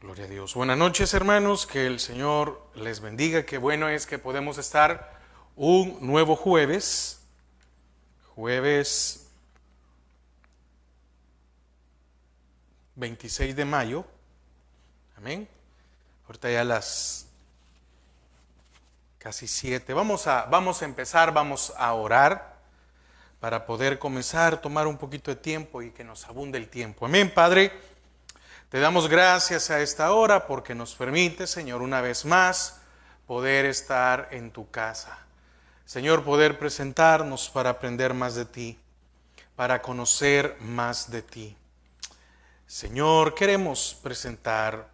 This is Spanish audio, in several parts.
Gloria a Dios. Buenas noches, hermanos. Que el Señor les bendiga. Qué bueno es que podemos estar un nuevo jueves 26 de mayo. Amén. Ahorita ya las casi 7. Vamos a empezar, vamos a orar para poder comenzar, tomar un poquito de tiempo y que nos abunde el tiempo. Amén, Padre. Te damos gracias a esta hora porque nos permite, Señor, una vez más poder estar en tu casa. Señor, poder presentarnos para aprender más de ti, para conocer más de ti. Señor, queremos presentar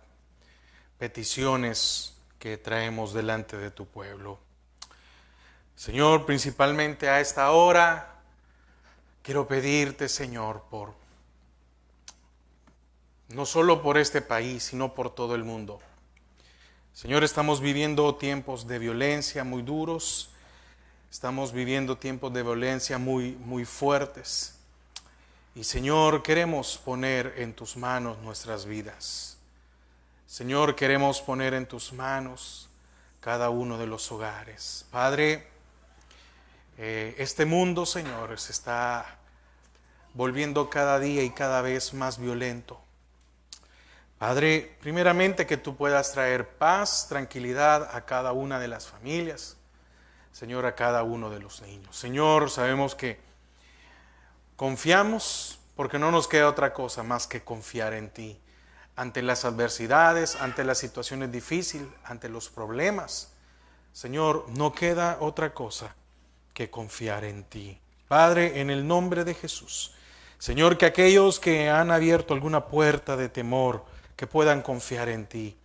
peticiones que traemos delante de tu pueblo. Señor, principalmente a esta hora, quiero pedirte, Señor, no solo por este país, sino por todo el mundo. Señor, estamos viviendo tiempos de violencia muy duros, estamos viviendo tiempos de violencia muy fuertes. Y Señor, queremos poner en tus manos nuestras vidas. Señor, queremos poner en tus manos cada uno de los hogares. Padre, este mundo, Señor, se está volviendo cada día y cada vez más violento. Padre, primeramente que tú puedas traer paz, tranquilidad a cada una de las familias, Señor, a cada uno de los niños. Señor, sabemos que confiamos porque no nos queda otra cosa más que confiar en ti. Ante las adversidades, ante las situaciones difíciles, ante los problemas, Señor, no queda otra cosa que confiar en ti. Padre, en el nombre de Jesús, Señor, que aquellos que han abierto alguna puerta de temor, que puedan confiar en ti,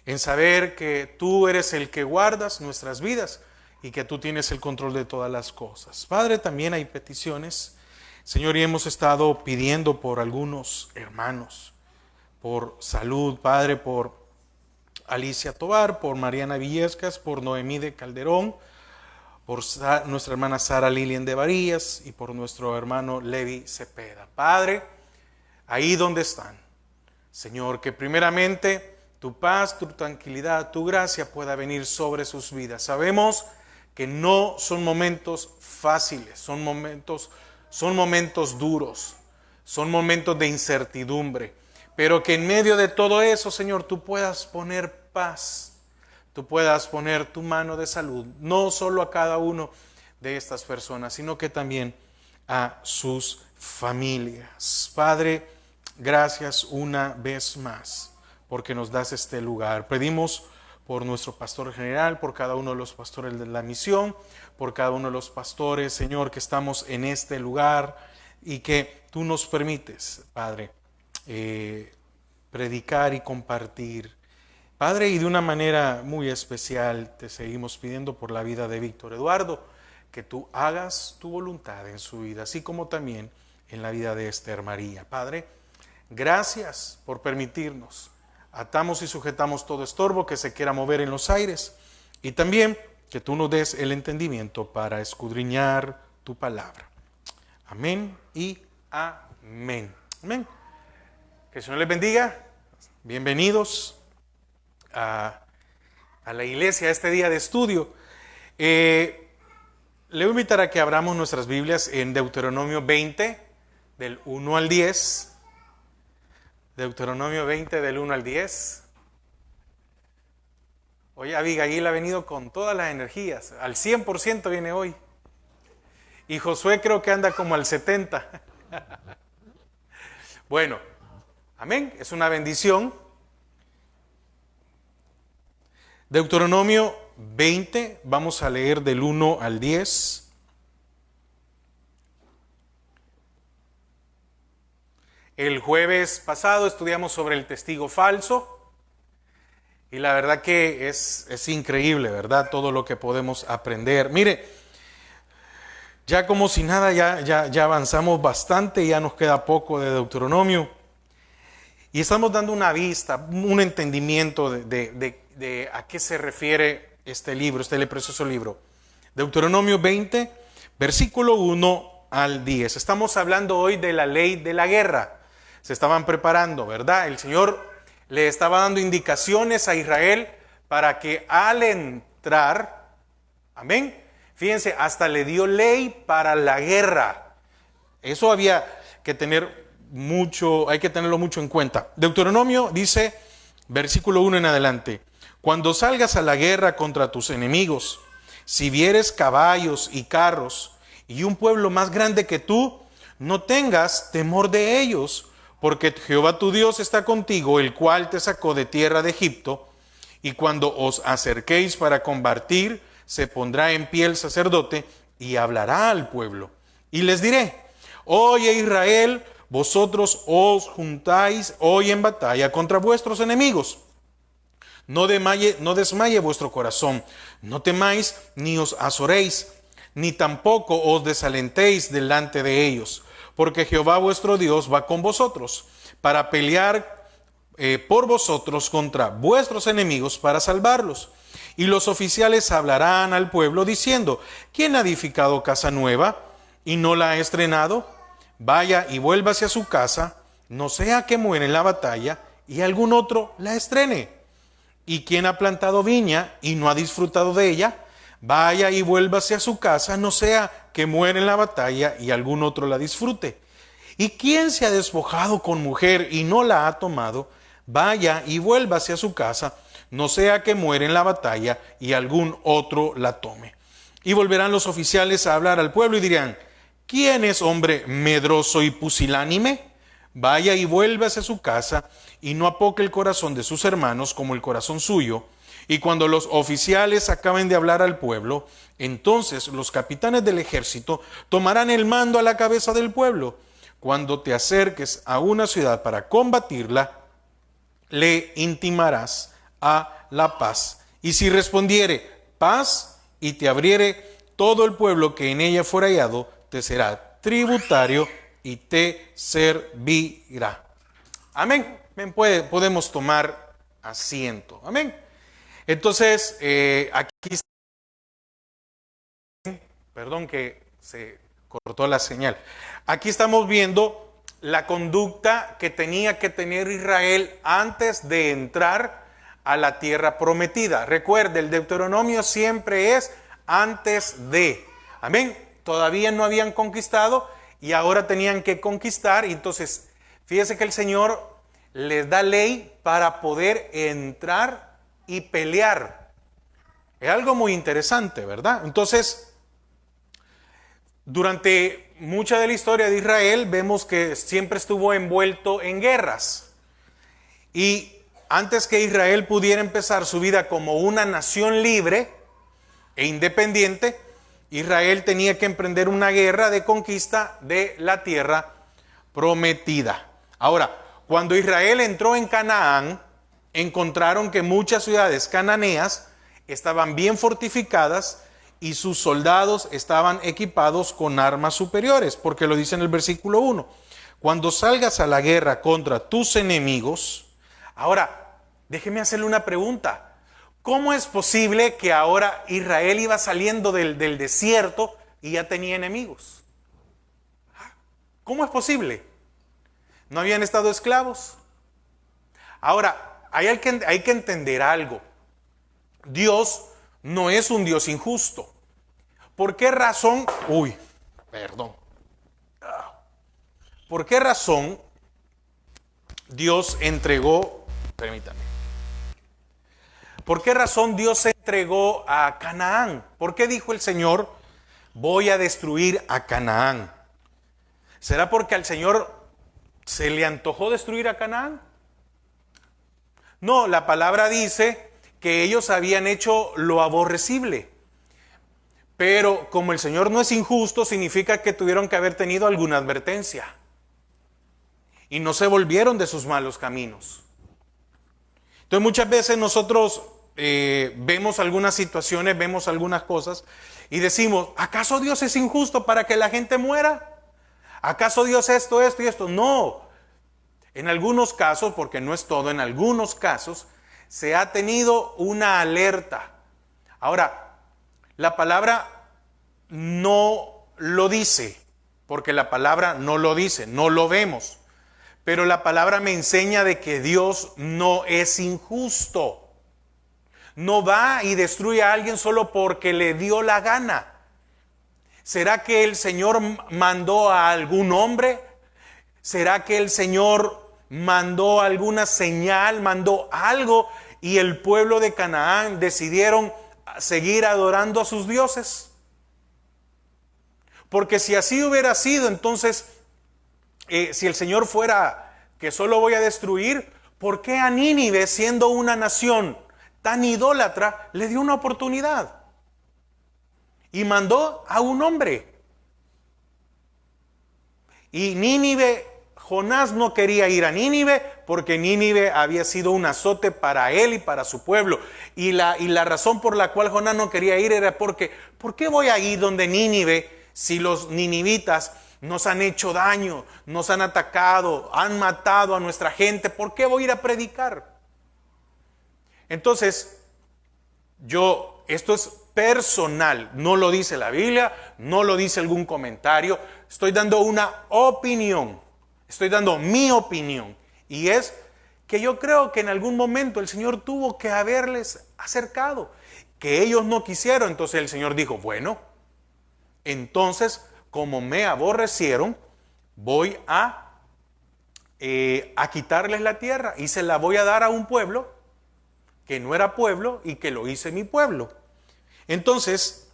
en saber que tú eres el que guardas nuestras vidas y que tú tienes el control de todas las cosas. Padre, también hay peticiones, Señor, y hemos estado pidiendo por algunos hermanos, por salud, Padre, por Alicia Tobar, por Mariana Villescas, por Noemí de Calderón, por nuestra hermana Sara Lilian de Varillas y por nuestro hermano Levi Cepeda. Padre, ahí donde están, Señor, que primeramente tu paz, tu tranquilidad, tu gracia pueda venir sobre sus vidas. Sabemos que no son momentos fáciles, son momentos duros, son momentos de incertidumbre, pero que en medio de todo eso, Señor, tú puedas poner paz, tú puedas poner tu mano de salud, no solo a cada uno de estas personas, sino que también a sus familias. Padre, gracias una vez más porque nos das este lugar. Pedimos por nuestro pastor general, por cada uno de los pastores de la misión, por cada uno de los pastores, Señor, que estamos en este lugar y que tú nos permites, Padre, predicar y compartir. Padre, y de una manera muy especial te seguimos pidiendo por la vida de Víctor Eduardo, que tú hagas tu voluntad en su vida, así como también en la vida de Esther María. Padre, gracias por permitirnos. Atamos y sujetamos todo estorbo que se quiera mover en los aires y también que tú nos des el entendimiento para escudriñar tu palabra. Amén y amén. Amén. Que el Señor les bendiga. Bienvenidos a la iglesia, a este día de estudio. Le voy a invitar a que abramos nuestras Biblias en Deuteronomio 20, del 1 al 10. Deuteronomio 20, del 1 al 10. Hoy Abigail ha venido con todas las energías. Al 100% viene hoy. Y Josué creo que anda como al 70%. Bueno, amén. Es una bendición. Deuteronomio 20, vamos a leer del 1 al 10. El jueves pasado estudiamos sobre el testigo falso y la verdad que es increíble, ¿verdad? Todo lo que podemos aprender. Mire, ya como si nada, ya avanzamos bastante, ya nos queda poco de Deuteronomio y estamos dando una vista, un entendimiento de a qué se refiere este libro, este precioso libro. Deuteronomio 20, versículo 1 al 10. Estamos hablando hoy de la ley de la guerra. Se estaban preparando, ¿verdad? El Señor le estaba dando indicaciones a Israel para que al entrar, amén, fíjense, hasta le dio ley para la guerra. Eso había que tener mucho, hay que tenerlo mucho en cuenta. Deuteronomio dice, versículo 1 en adelante, cuando salgas a la guerra contra tus enemigos, si vieres caballos y carros y un pueblo más grande que tú, no tengas temor de ellos, porque Jehová tu Dios está contigo, el cual te sacó de tierra de Egipto, y cuando os acerquéis para combatir, se pondrá en pie el sacerdote y hablará al pueblo. Y les diré, oye Israel, vosotros os juntáis hoy en batalla contra vuestros enemigos. No desmaye vuestro corazón, no temáis ni os azoréis, ni tampoco os desalentéis delante de ellos, porque Jehová vuestro Dios va con vosotros para pelear por vosotros contra vuestros enemigos para salvarlos. Y los oficiales hablarán al pueblo diciendo, ¿quién ha edificado casa nueva y no la ha estrenado? Vaya y vuélvase a su casa, no sea que muera en la batalla y algún otro la estrene. ¿Y quién ha plantado viña y no ha disfrutado de ella? Vaya y vuélvase a su casa, no sea que muera en la batalla y algún otro la disfrute. ¿Y quién se ha despojado con mujer y no la ha tomado? Vaya y vuélvase a su casa, no sea que muera en la batalla y algún otro la tome. Y volverán los oficiales a hablar al pueblo y dirán, ¿quién es hombre medroso y pusilánime? Vaya y vuélvase a su casa y no apoque el corazón de sus hermanos como el corazón suyo. Y cuando los oficiales acaben de hablar al pueblo, entonces los capitanes del ejército tomarán el mando a la cabeza del pueblo. Cuando te acerques a una ciudad para combatirla, le intimarás a la paz. Y si respondiere paz y te abriere, todo el pueblo que en ella fuera hallado te será tributario y te servirá. Amén. Podemos tomar asiento. Amén. Entonces, aquí, perdón que se cortó la señal. Aquí estamos viendo la conducta que tenía que tener Israel antes de entrar a la tierra prometida. Recuerde, el Deuteronomio siempre es antes de. Amén. Todavía no habían conquistado y ahora tenían que conquistar. Y entonces, fíjese que el Señor les da ley para poder entrar y pelear. Es algo muy interesante, ¿verdad? Entonces, durante mucha de la historia de Israel vemos que siempre estuvo envuelto en guerras. Y antes que Israel pudiera empezar su vida como una nación libre e independiente, Israel tenía que emprender una guerra de conquista de la tierra prometida. Ahora, cuando Israel entró en Canaán, encontraron que muchas ciudades cananeas estaban bien fortificadas y sus soldados estaban equipados con armas superiores, porque lo dice en el versículo 1. Cuando salgas a la guerra contra tus enemigos, ahora, déjeme hacerle una pregunta. ¿Cómo es posible que ahora Israel iba saliendo del desierto y ya tenía enemigos? ¿Cómo es posible? ¿No habían estado esclavos? Ahora, hay que entender algo. Dios no es un Dios injusto. ¿Por qué razón? ¿Por qué razón Dios entregó, permítame, ¿por qué razón Dios se entregó a Canaán? ¿Por qué dijo el Señor, voy a destruir a Canaán? ¿Será porque al Señor se le antojó destruir a Canaán? No, la palabra dice que ellos habían hecho lo aborrecible. Pero como el Señor no es injusto, significa que tuvieron que haber tenido alguna advertencia. Y no se volvieron de sus malos caminos. Entonces muchas veces nosotros vemos algunas situaciones, vemos algunas cosas y decimos, ¿acaso Dios es injusto para que la gente muera? ¿Acaso Dios esto y esto? No. En algunos casos, porque no es todo, en algunos casos se ha tenido una alerta. Ahora, la palabra no lo dice, porque la palabra no lo dice, no lo vemos. Pero la palabra me enseña de que Dios no es injusto. No va y destruye a alguien solo porque le dio la gana. ¿Será que el Señor mandó a algún hombre? ¿Será que el Señor mandó alguna señal, mandó algo y el pueblo de Canaán decidieron seguir adorando a sus dioses? Porque si así hubiera sido, entonces, si el Señor fuera que solo voy a destruir, ¿por qué a Nínive, siendo una nación tan idólatra, le dio una oportunidad? Y mandó a un hombre. Y Nínive, Jonás no quería ir a Nínive porque Nínive había sido un azote para él y para su pueblo. Y la razón por la cual Jonás no quería ir era porque, ¿por qué voy a ir donde Nínive si los ninivitas nos han hecho daño, nos han atacado, han matado a nuestra gente? ¿Por qué voy a ir a predicar? Entonces, esto es personal, no lo dice la Biblia, no lo dice algún comentario, estoy dando una opinión, estoy dando mi opinión, y es que yo creo que en algún momento el Señor tuvo que haberles acercado, que ellos no quisieron. Entonces el Señor dijo, bueno, entonces como me aborrecieron, voy a quitarles la tierra y se la voy a dar a un pueblo que no era pueblo y que lo hice mi pueblo. Entonces,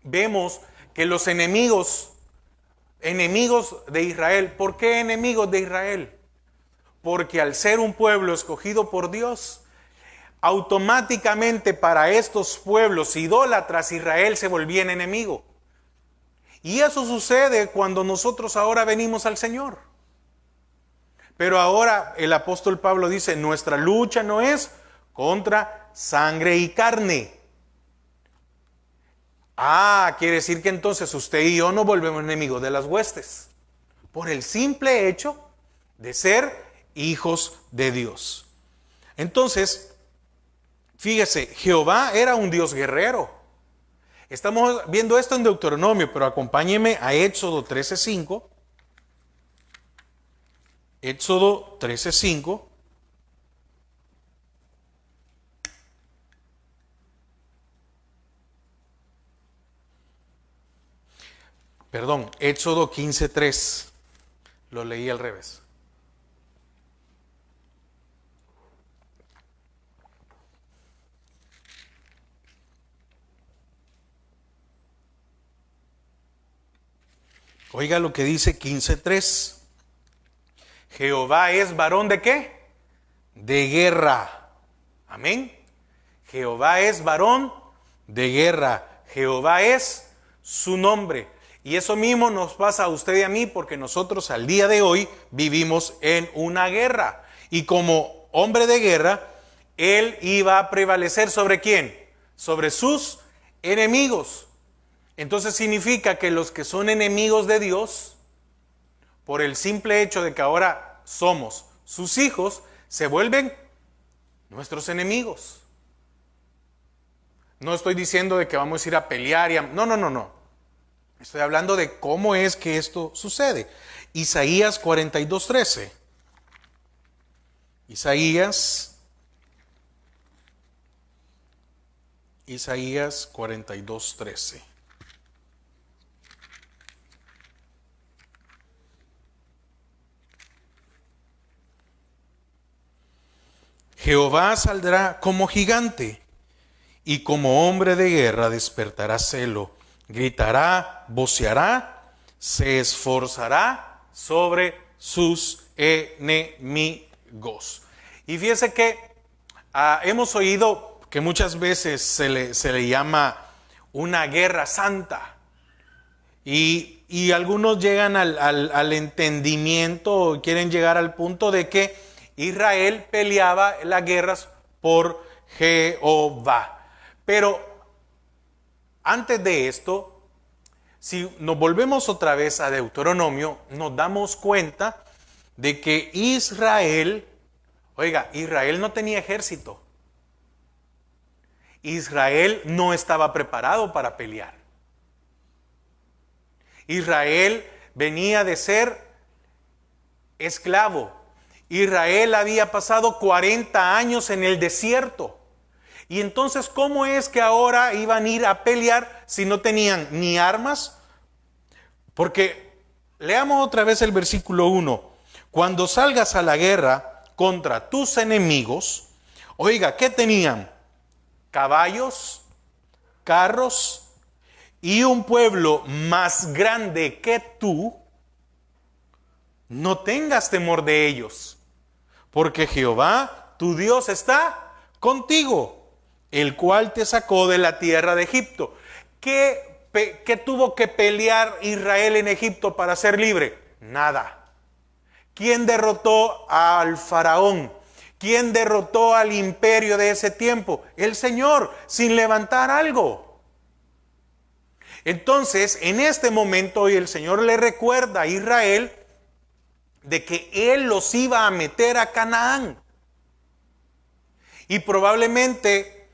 vemos que los enemigos de Israel, ¿por qué enemigos de Israel? Porque al ser un pueblo escogido por Dios, automáticamente para estos pueblos idólatras Israel se volvía en enemigo. Y eso sucede cuando nosotros ahora venimos al Señor. Pero ahora el apóstol Pablo dice, nuestra lucha no es contra sangre y carne. Quiere decir que entonces usted y yo nos volvemos enemigos de las huestes, por el simple hecho de ser hijos de Dios. Entonces, fíjese, Jehová era un Dios guerrero. Estamos viendo esto en Deuteronomio, pero acompáñeme a Éxodo 13:5. Éxodo 13:5. Perdón, Éxodo 15:3. Lo leí al revés. Oiga lo que dice 15:3. Jehová es varón ¿de qué? De guerra. Amén. Jehová es varón de guerra. Jehová es su nombre. Y eso mismo nos pasa a usted y a mí, porque nosotros al día de hoy vivimos en una guerra. Y como hombre de guerra, él iba a prevalecer ¿sobre quién? Sobre sus enemigos. Entonces significa que los que son enemigos de Dios, por el simple hecho de que ahora somos sus hijos, se vuelven nuestros enemigos. No estoy diciendo de que vamos a ir a pelear no. Estoy hablando de cómo es que esto sucede. Isaías 42:13. Isaías 42:13. Jehová saldrá como gigante y como hombre de guerra despertará celo. Gritará, voceará, se esforzará sobre sus enemigos. Y fíjese que hemos oído que muchas veces se le llama una guerra santa. Y algunos llegan al entendimiento, quieren llegar al punto de que Israel peleaba las guerras por Jehová. Pero antes de esto, si nos volvemos otra vez a Deuteronomio, nos damos cuenta de que Israel no tenía ejército. Israel no estaba preparado para pelear. Israel venía de ser esclavo. Israel había pasado 40 años en el desierto. Y entonces, ¿cómo es que ahora iban a ir a pelear si no tenían ni armas? Porque leamos otra vez el versículo 1. Cuando salgas a la guerra contra tus enemigos, oiga, ¿qué tenían? Caballos, carros y un pueblo más grande que tú. No tengas temor de ellos, porque Jehová, tu Dios, está contigo, el cual te sacó de la tierra de Egipto. ¿Qué tuvo que pelear Israel en Egipto para ser libre? Nada. ¿Quién derrotó al faraón? ¿Quién derrotó al imperio de ese tiempo? El Señor, sin levantar algo. Entonces, en este momento, hoy el Señor le recuerda a Israel de que Él los iba a meter a Canaán. Y probablemente,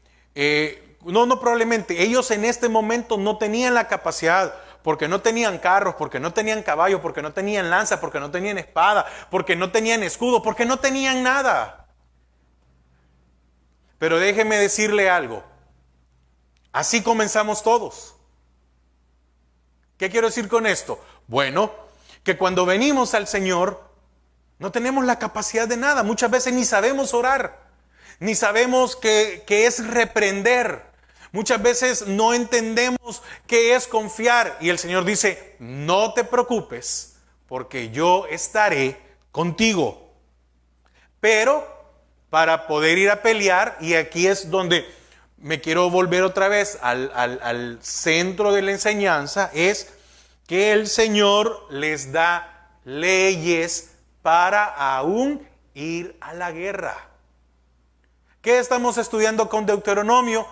no probablemente, ellos en este momento no tenían la capacidad, porque no tenían carros, porque no tenían caballos, porque no tenían lanza, porque no tenían espada, porque no tenían escudo, porque no tenían nada. Pero déjeme decirle algo, así comenzamos todos. ¿Qué quiero decir con esto? Bueno, que cuando venimos al Señor, no tenemos la capacidad de nada. Muchas veces ni sabemos orar, ni sabemos qué es reprender. Muchas veces no entendemos qué es confiar. Y el Señor dice, no te preocupes, porque yo estaré contigo. Pero para poder ir a pelear, y aquí es donde me quiero volver otra vez al centro de la enseñanza, es que el Señor les da leyes para aún ir a la guerra. ¿Qué estamos estudiando con Deuteronomio?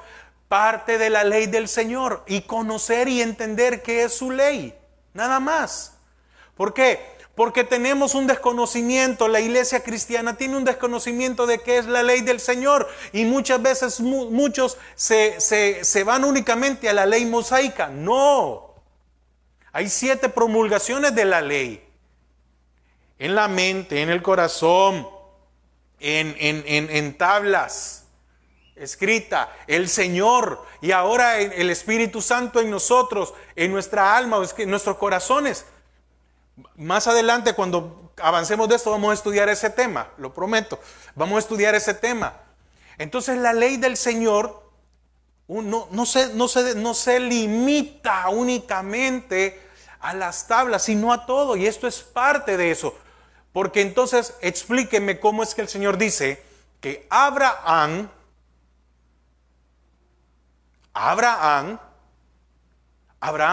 Parte de la ley del Señor y conocer y entender qué es su ley, nada más. ¿Por qué? Porque tenemos un desconocimiento, la iglesia cristiana tiene un desconocimiento de qué es la ley del Señor y muchas veces muchos se van únicamente a la ley mosaica. No, hay 7 promulgaciones de la ley. En la mente, en el corazón, en tablas, escrita, el Señor y ahora el Espíritu Santo en nosotros, en nuestra alma, en nuestros corazones. Más adelante, cuando avancemos de esto, vamos a estudiar ese tema, lo prometo. Vamos a estudiar ese tema. Entonces, la ley del Señor no se limita únicamente a las tablas, sino a todo. Y esto es parte de eso. Porque entonces, explíqueme cómo es que el Señor dice que Abraham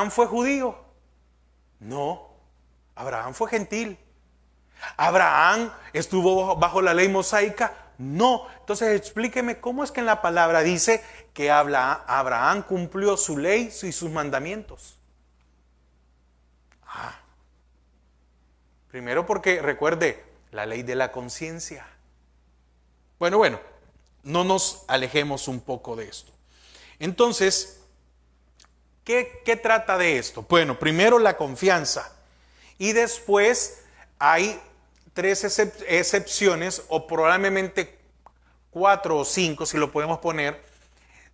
fue judío. No. Abraham fue gentil. Abraham estuvo bajo la ley mosaica. No. Entonces explíqueme cómo es que en la palabra dice que Abraham cumplió su ley y sus mandamientos. Primero porque recuerde la ley de la conciencia. Bueno, no nos alejemos un poco de esto. Entonces, ¿qué trata de esto? Bueno, primero la confianza. Y después hay 3 excepciones, o probablemente 4 o 5, si lo podemos poner,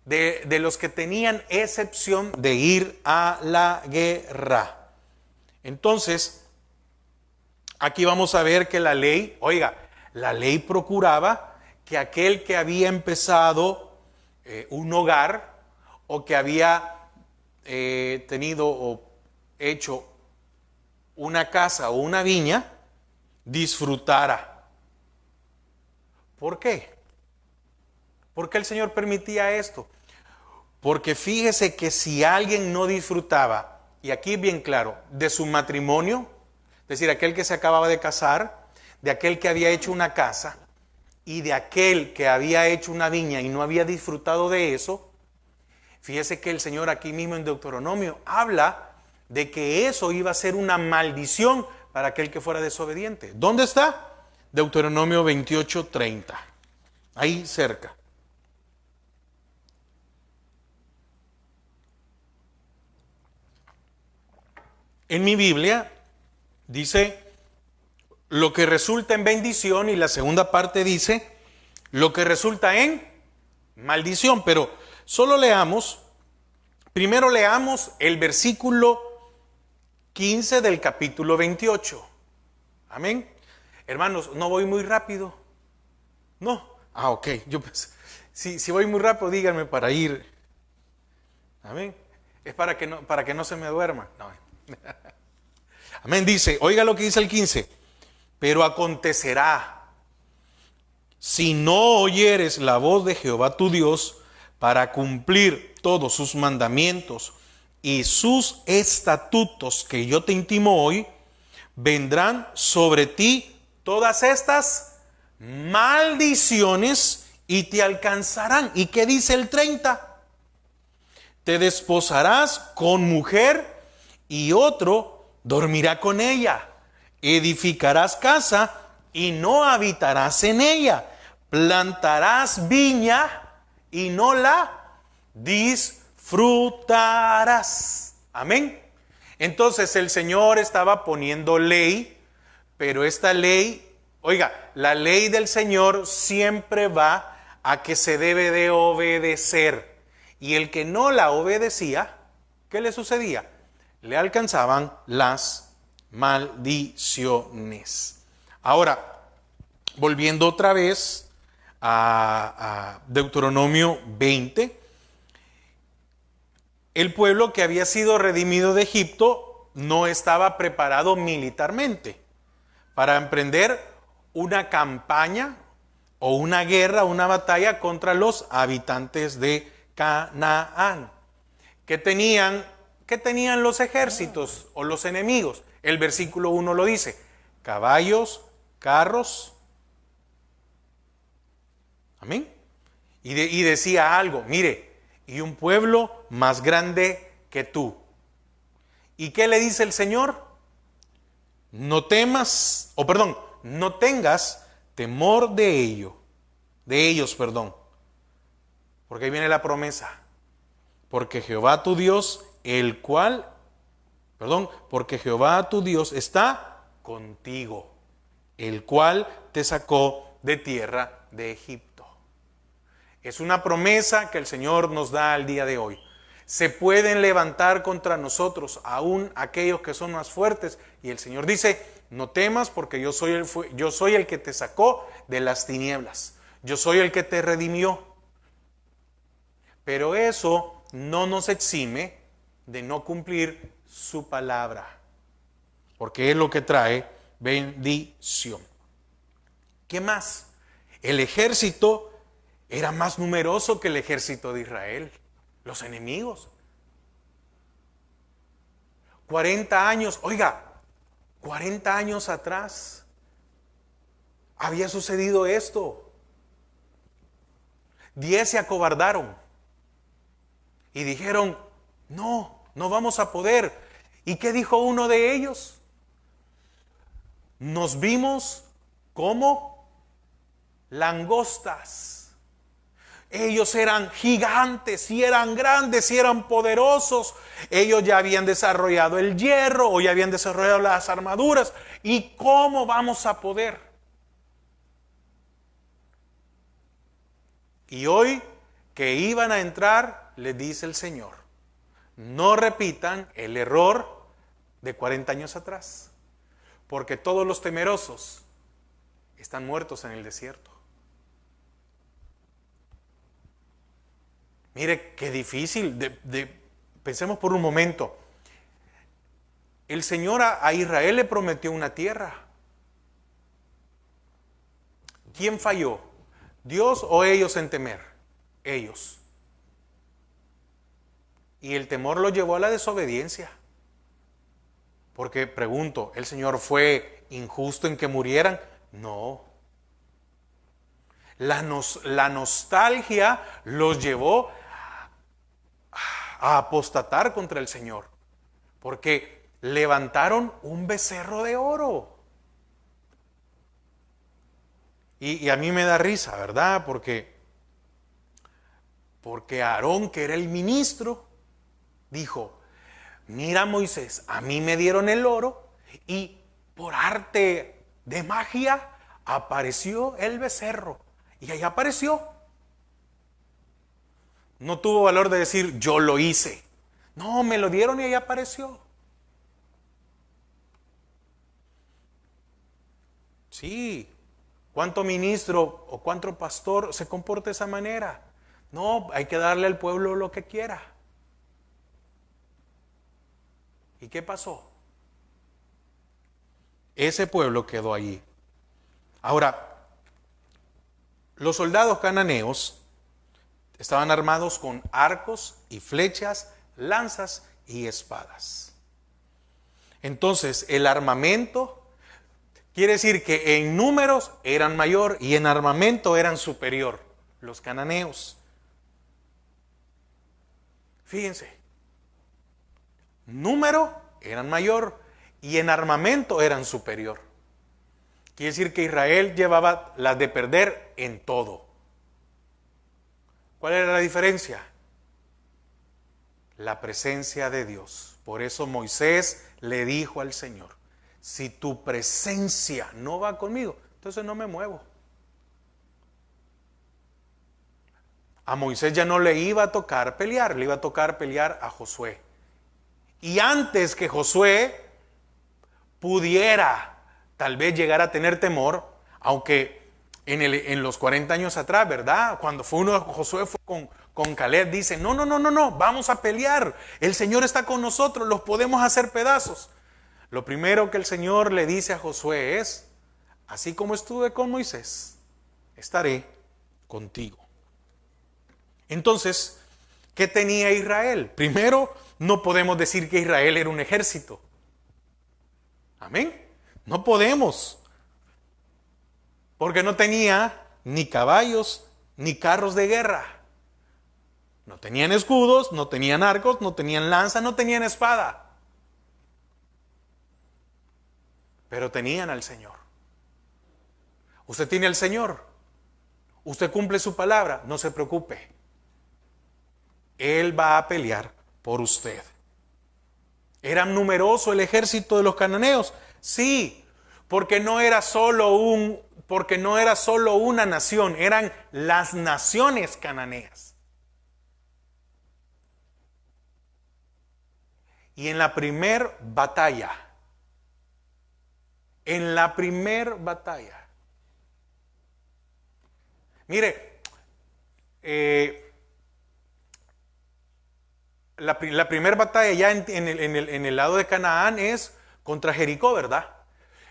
de los que tenían excepción de ir a la guerra. Entonces, aquí vamos a ver que la ley, la ley procuraba que aquel que había empezado un hogar o que había tenido o hecho una casa o una viña, disfrutara. ¿Por qué? ¿Por qué el Señor permitía esto? Porque fíjese que si alguien no disfrutaba, y aquí es bien claro, de su matrimonio, es decir, aquel que se acababa de casar, de aquel que había hecho una casa, y de aquel que había hecho una viña y no había disfrutado de eso, fíjese que el Señor aquí mismo en Deuteronomio habla de que eso iba a ser una maldición para aquel que fuera desobediente. ¿Dónde está? Deuteronomio 28:30. Ahí cerca. En mi Biblia dice lo que resulta en bendición, y la segunda parte dice lo que resulta en maldición. Pero solo primero leamos el versículo 15 del capítulo 28. Amén. Hermanos, no voy muy rápido. No. Ok. Yo pensé, si voy muy rápido, díganme para ir. Amén. Es para que no se me duerma. No. Amén. Dice, oiga lo que dice el 15. Pero acontecerá, si no oyeres la voz de Jehová tu Dios, para cumplir todos sus mandamientos y sus estatutos que yo te intimo hoy, vendrán sobre ti todas estas maldiciones y te alcanzarán. ¿Y qué dice el 30? Te desposarás con mujer y otro dormirá con ella. Edificarás casa y no habitarás en ella. Plantarás viña y no la disfrutarás. Amén. Entonces el Señor estaba poniendo ley, pero esta ley, oiga, la ley del Señor siempre va a que se debe de obedecer. Y el que no la obedecía, ¿qué le sucedía? Le alcanzaban las maldiciones. Ahora, volviendo otra vez a Deuteronomio 20, el pueblo que había sido redimido de Egipto no estaba preparado militarmente para emprender una campaña o una guerra, una batalla contra los habitantes de Canaán. ¿Qué tenían los ejércitos o los enemigos? El versículo 1 lo dice: caballos, carros. Amén. Y decía algo, mire, y un pueblo más grande que tú. ¿Y qué le dice el Señor? No tengas temor de ellos, porque ahí viene la promesa. Porque Jehová tu Dios, porque Jehová tu Dios está contigo, el cual te sacó de tierra de Egipto. Es una promesa que el Señor nos da al día de hoy. Se pueden levantar contra nosotros aún aquellos que son más fuertes, y el Señor dice: no temas, porque yo soy el que te sacó de las tinieblas. Yo soy el que te redimió. Pero eso no nos exime de no cumplir su palabra, porque es lo que trae bendición. ¿Qué más? El ejército era más numeroso que el ejército de Israel, los enemigos. 40 años, 40 años atrás había sucedido esto. 10 se acobardaron y dijeron: no vamos a poder. ¿Y qué dijo uno de ellos? Nos vimos como langostas. Ellos eran gigantes y eran grandes y eran poderosos. Ellos ya habían desarrollado el hierro o ya habían desarrollado las armaduras. ¿Y cómo vamos a poder? Y hoy que iban a entrar, les dice el Señor: no repitan el error de 40 años atrás, porque todos los temerosos están muertos en el desierto. Mire qué difícil. Pensemos por un momento. El Señor a Israel le prometió una tierra. ¿Quién falló? ¿Dios o ellos en temer? Ellos. Y el temor los llevó a la desobediencia. Porque pregunto, ¿el Señor fue injusto en que murieran? No. La nostalgia los llevó a apostatar contra el Señor, porque levantaron un becerro de oro. Y a mí me da risa, ¿verdad? Porque Aarón, que era el ministro, dijo: mira, Moisés, a mí me dieron el oro y por arte de magia, apareció el becerro. Y ahí apareció. No tuvo valor de decir, yo lo hice. No, me lo dieron y ahí apareció. Sí. ¿Cuánto ministro o cuánto pastor se comporta de esa manera? No, hay que darle al pueblo lo que quiera. ¿Y qué pasó? Ese pueblo quedó allí. Ahora, los soldados cananeos estaban armados con arcos y flechas, lanzas y espadas. Entonces, el armamento quiere decir que en números eran mayor y en armamento eran superior los cananeos. Fíjense, número eran mayor y en armamento eran superior. Quiere decir que Israel llevaba las de perder en todo. ¿Cuál era la diferencia? La presencia de Dios. Por eso Moisés le dijo al Señor, si tu presencia no va conmigo, entonces no me muevo. A Moisés ya no le iba a tocar pelear, le iba a tocar pelear a Josué. Y antes que Josué pudiera tal vez llegar a tener temor, aunque en los 40 años atrás, ¿verdad? Cuando fue uno de Josué fue con Caleb, dice, no, vamos a pelear. El Señor está con nosotros, los podemos hacer pedazos. Lo primero que el Señor le dice a Josué es, así como estuve con Moisés, estaré contigo. Entonces, ¿qué tenía Israel? Primero, no podemos decir que Israel era un ejército. Amén. No podemos. Porque no tenía ni caballos, ni carros de guerra. No tenían escudos, no tenían arcos, no tenían lanza, no tenían espada. Pero tenían al Señor. Usted tiene al Señor. Usted cumple su palabra, no se preocupe. Él va a pelear por usted. ¿Era numeroso el ejército de los cananeos? Sí, porque no era solo una nación, eran las naciones cananeas. Y en la primer batalla, mire, la primera batalla ya en el lado de Canaán es contra Jericó, ¿verdad?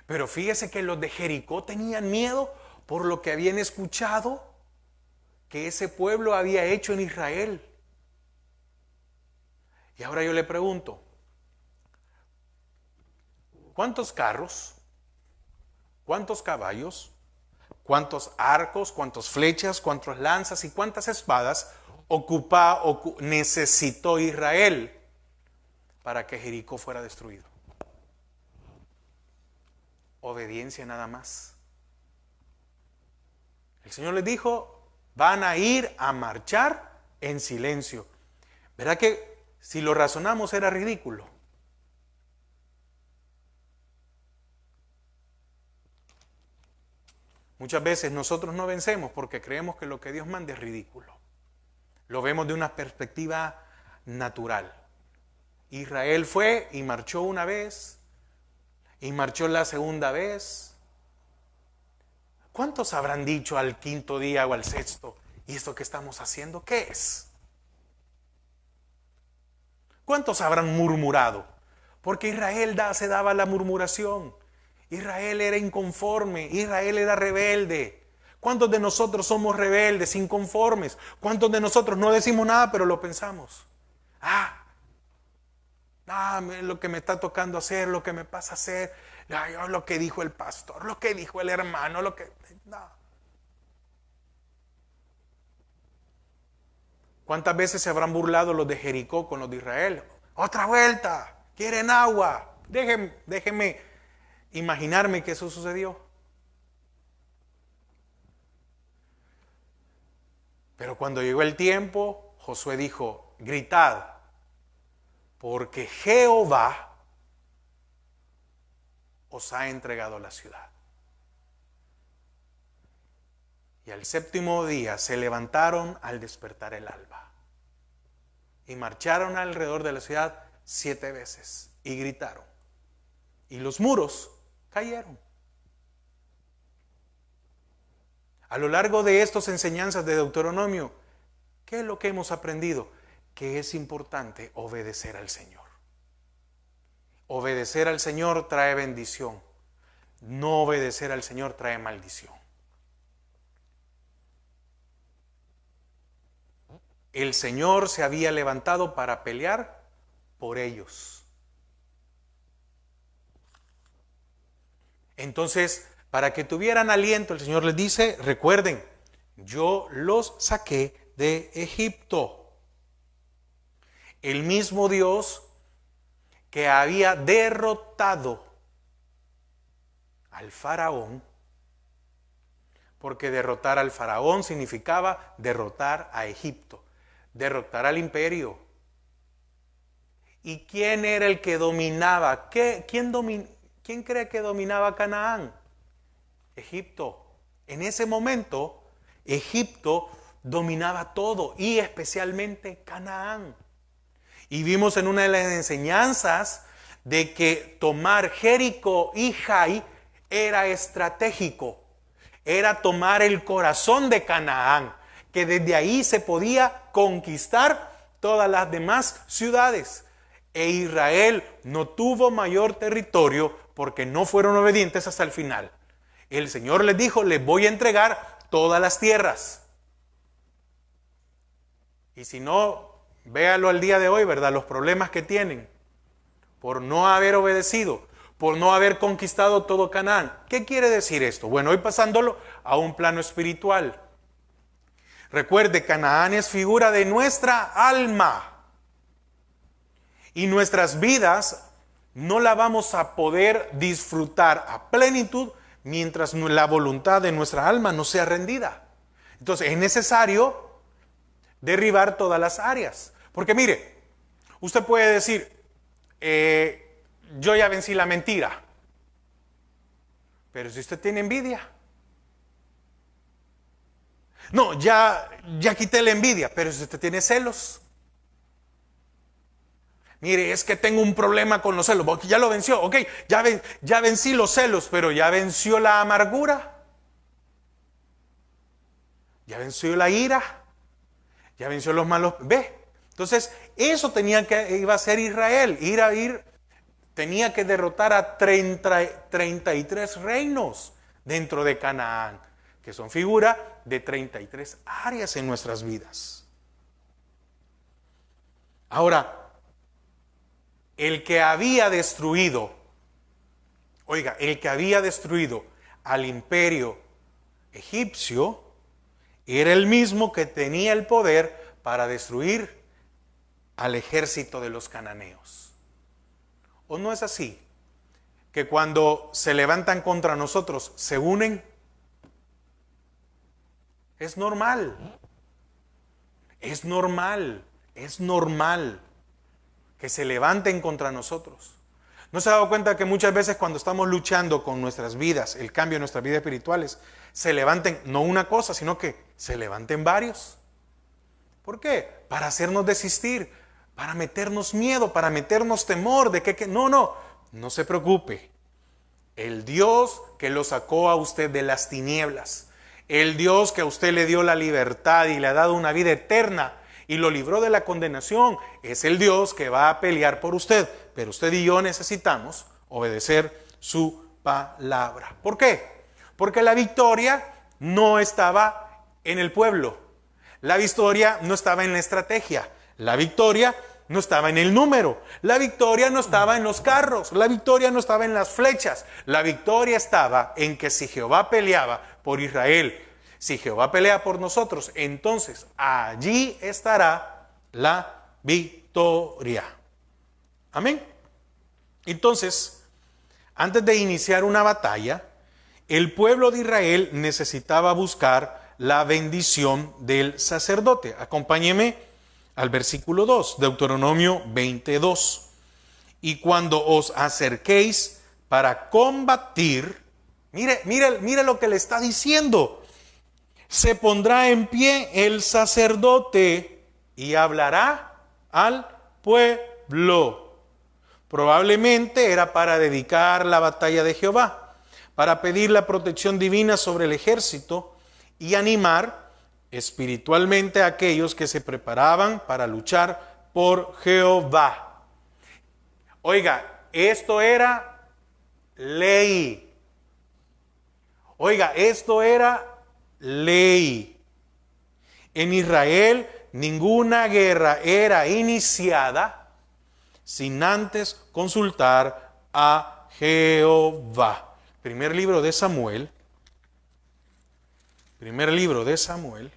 Pero fíjese que los de Jericó tenían miedo por lo que habían escuchado que ese pueblo había hecho en Israel. Y ahora yo le pregunto, ¿cuántos carros, cuántos caballos, cuántos arcos, cuántas flechas, cuántas lanzas y cuántas espadas necesitó Israel para que Jericó fuera destruido? Obediencia nada más. El Señor les dijo, van a ir a marchar en silencio. ¿Verdad que si lo razonamos era ridículo? Muchas veces nosotros no vencemos porque creemos que lo que Dios manda es ridículo. Lo vemos de una perspectiva natural. Israel fue y marchó una vez, y marchó la segunda vez. ¿Cuántos habrán dicho al quinto día o al sexto, ¿y esto que estamos haciendo qué es? ¿Cuántos habrán murmurado? Porque Israel se daba la murmuración. Israel era inconforme, Israel era rebelde. ¿Cuántos de nosotros somos rebeldes, inconformes? ¿Cuántos de nosotros no decimos nada pero lo pensamos? Lo que me está tocando hacer, lo que me pasa a hacer, lo que dijo el pastor, lo que dijo el hermano, no. ¿Cuántas veces se habrán burlado los de Jericó con los de Israel? Otra vuelta, quieren agua. Déjenme imaginarme que eso sucedió. Pero cuando llegó el tiempo, Josué dijo, gritad, porque Jehová os ha entregado la ciudad. Y al séptimo día se levantaron al despertar el alba. Y marcharon alrededor de la ciudad 7 veces. Y gritaron. Y los muros cayeron. A lo largo de estas enseñanzas de Deuteronomio, ¿qué es lo que hemos aprendido? Que es importante obedecer al Señor. Obedecer al Señor trae bendición. No obedecer al Señor trae maldición. El Señor se había levantado para pelear por ellos. Entonces, para que tuvieran aliento, el Señor les dice, recuerden, yo los saqué de Egipto. El mismo Dios que había derrotado al faraón, porque derrotar al faraón significaba derrotar a Egipto, derrotar al imperio. ¿Y quién era el que dominaba? ¿Quién cree que dominaba Canaán? Egipto. En ese momento, Egipto dominaba todo y especialmente Canaán. Y vimos en una de las enseñanzas de que tomar Jericó y Jai era estratégico. Era tomar el corazón de Canaán, que desde ahí se podía conquistar todas las demás ciudades. E Israel no tuvo mayor territorio porque no fueron obedientes hasta el final. El Señor les dijo, les voy a entregar todas las tierras. Y si no, véalo al día de hoy, ¿verdad? Los problemas que tienen por no haber obedecido, por no haber conquistado todo Canaán. ¿Qué quiere decir esto? Bueno, hoy pasándolo a un plano espiritual. Recuerde, Canaán es figura de nuestra alma. Y nuestras vidas no la vamos a poder disfrutar a plenitud mientras la voluntad de nuestra alma no sea rendida. Entonces es necesario derribar todas las áreas. Porque mire, usted puede decir, yo ya vencí la mentira. Pero si usted tiene envidia. No, ya quité la envidia, pero si usted tiene celos. Mire, es que tengo un problema con los celos. Ya lo venció, ok, ya vencí los celos, pero ya venció la amargura. Ya venció la ira. Ya venció los malos. Ve. Entonces, eso iba a ser Israel. Tenía que derrotar a 33 reinos dentro de Canaán, que son figura de 33 áreas en nuestras vidas. Ahora, el que había destruido al imperio egipcio era el mismo que tenía el poder para destruir al ejército de los cananeos. ¿O no es así? Que cuando se levantan contra nosotros, se unen. Es normal. Es normal que se levanten contra nosotros. ¿No se ha dado cuenta que muchas veces cuando estamos luchando con nuestras vidas, el cambio de nuestras vidas espirituales, se levanten no una cosa, sino que se levanten varios? ¿Por qué? Para hacernos desistir, para meternos miedo, para meternos temor de que no se preocupe. El Dios que lo sacó a usted de las tinieblas, el Dios que a usted le dio la libertad y le ha dado una vida eterna y lo libró de la condenación, es el Dios que va a pelear por usted. Pero usted y yo necesitamos obedecer su palabra. ¿Por qué? Porque la victoria no estaba en el pueblo. La victoria no estaba en la estrategia. La victoria no estaba en el número. La victoria no estaba en los carros. La victoria no estaba en las flechas. La victoria estaba en que si Jehová peleaba por Israel, si Jehová pelea por nosotros, entonces allí estará la victoria. Amén. Entonces, antes de iniciar una batalla, el pueblo de Israel necesitaba buscar la bendición del sacerdote. Acompáñeme al versículo 2, Deuteronomio 22. Y cuando os acerquéis para combatir, mire lo que le está diciendo. se pondrá en pie el sacerdote y hablará al pueblo. Probablemente era para dedicar la batalla de Jehová, para pedir la protección divina sobre el ejército y animar espiritualmente a aquellos que se preparaban para luchar por Jehová. Oiga, esto era ley. Oiga, esto era ley. En Israel ninguna guerra era iniciada sin antes consultar a Jehová. Primer libro de Samuel. Primer libro de Samuel.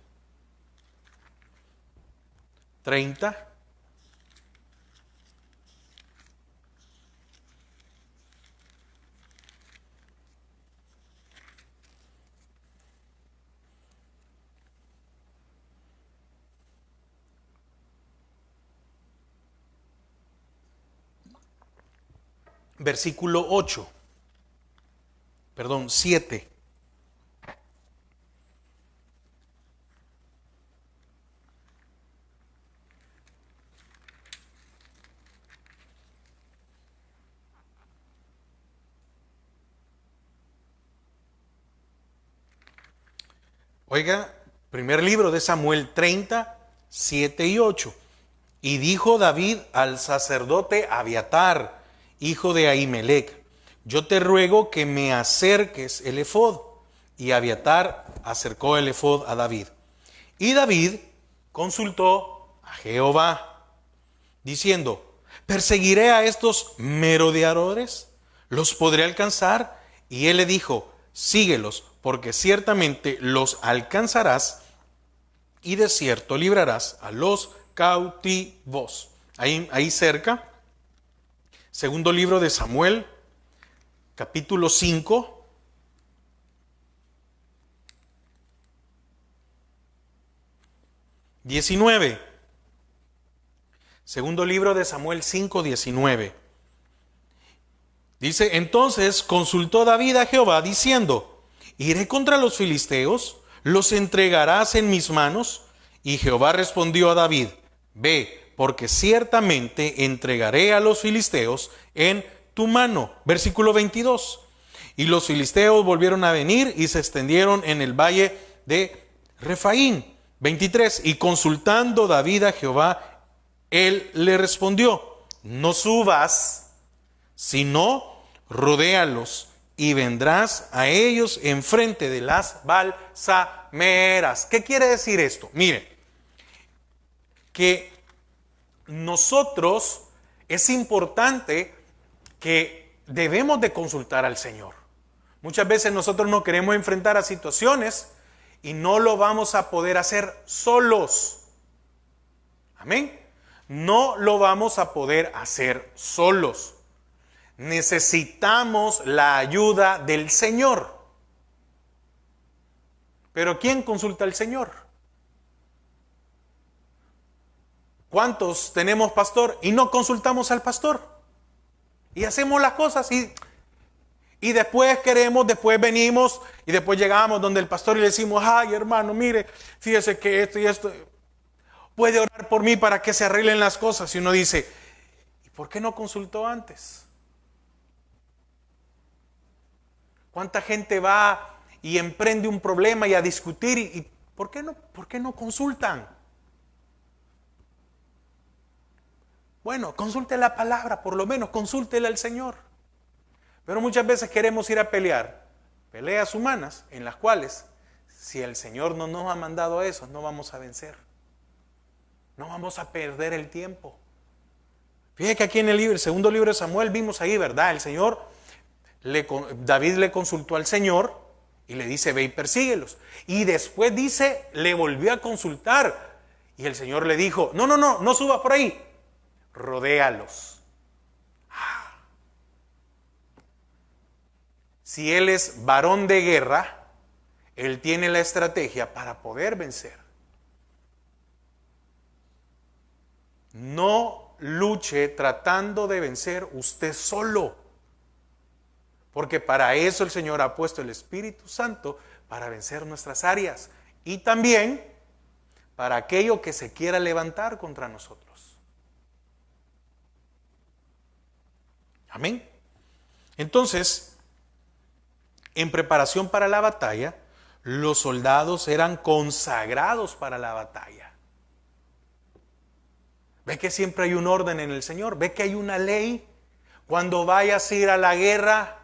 30. Versículo 8. Perdón, 7. Oiga, primer libro de Samuel 30, 7 y 8. Y dijo David al sacerdote Abiatar, hijo de Ahimelech: yo te ruego que me acerques el efod. Y Abiatar acercó el efod a David. Y David consultó a Jehová, diciendo: ¿perseguiré a estos merodeadores? ¿Los podré alcanzar? Y él le dijo: síguelos, porque ciertamente los alcanzarás y de cierto librarás a los cautivos. Ahí cerca, segundo libro de Samuel, capítulo 5. Segundo libro de Samuel 5:19. Dice: entonces consultó David a Jehová diciendo: ¿iré contra los filisteos? ¿Los entregarás en mis manos? Y Jehová respondió a David: ve, porque ciertamente entregaré a los filisteos en tu mano. Versículo 22. Y los filisteos volvieron a venir y se extendieron en el valle de Refaín. 23. Y consultando David a Jehová, él le respondió: no subas, sino rodéalos, y vendrás a ellos enfrente de las balsameras. ¿Qué quiere decir esto? Mire, que nosotros es importante que debemos de consultar al Señor. Muchas veces nosotros no queremos enfrentar a situaciones y no lo vamos a poder hacer solos. Amén. No lo vamos a poder hacer solos. Necesitamos la ayuda del Señor. Pero ¿quién consulta al Señor? ¿Cuántos tenemos pastor y no consultamos al pastor? Y hacemos las cosas y después después venimos y después llegamos donde el pastor y le decimos: ay, hermano, mire, fíjese que esto y esto, puede orar por mí para que se arreglen las cosas. Y uno dice: ¿y por qué no consultó antes? ¿Cuánta gente va y emprende un problema y a discutir? ¿Y por qué no consultan? Bueno, consulte la palabra, por lo menos consúltela al Señor. Pero muchas veces queremos ir a pelear, peleas humanas en las cuales, si el Señor no nos ha mandado a eso, no vamos a vencer. No vamos a perder el tiempo. Fíjate que aquí en el segundo libro de Samuel vimos ahí, ¿verdad? David le consultó al Señor y le dice: ve y persíguelos. Y después dice, le volvió a consultar. Y el Señor le dijo: no subas por ahí, rodéalos. Si él es varón de guerra, él tiene la estrategia para poder vencer. No luche tratando de vencer usted solo, porque para eso el Señor ha puesto el Espíritu Santo, para vencer nuestras áreas. y también para aquello que se quiera levantar contra nosotros. Amén. Entonces, en preparación para la batalla, los soldados eran consagrados para la batalla. Ve que siempre hay un orden en el Señor, ve que hay una ley. Cuando vayas a ir a la guerra,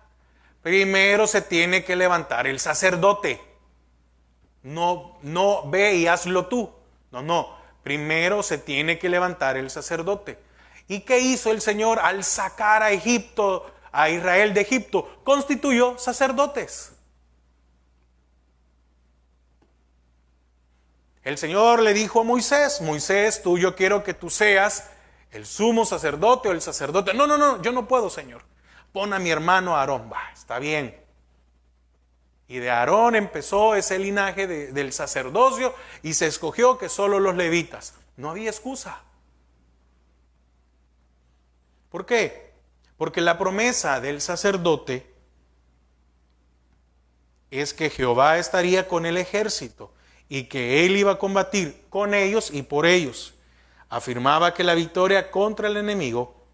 primero se tiene que levantar el sacerdote. No ve y hazlo tú. No. Primero se tiene que levantar el sacerdote. ¿Y qué hizo el Señor al sacar a Egipto, a Israel de Egipto? Constituyó sacerdotes. El Señor le dijo a Moisés, Moisés, yo quiero que tú seas el sumo sacerdote o el sacerdote. No, yo no puedo, Señor. Pon a mi hermano Aarón. Está bien. Y de Aarón empezó ese linaje del sacerdocio y se escogió que solo los levitas. No había excusa. ¿Por qué? Porque la promesa del sacerdote es que Jehová estaría con el ejército y que él iba a combatir con ellos y por ellos. Afirmaba que la victoria contra el enemigo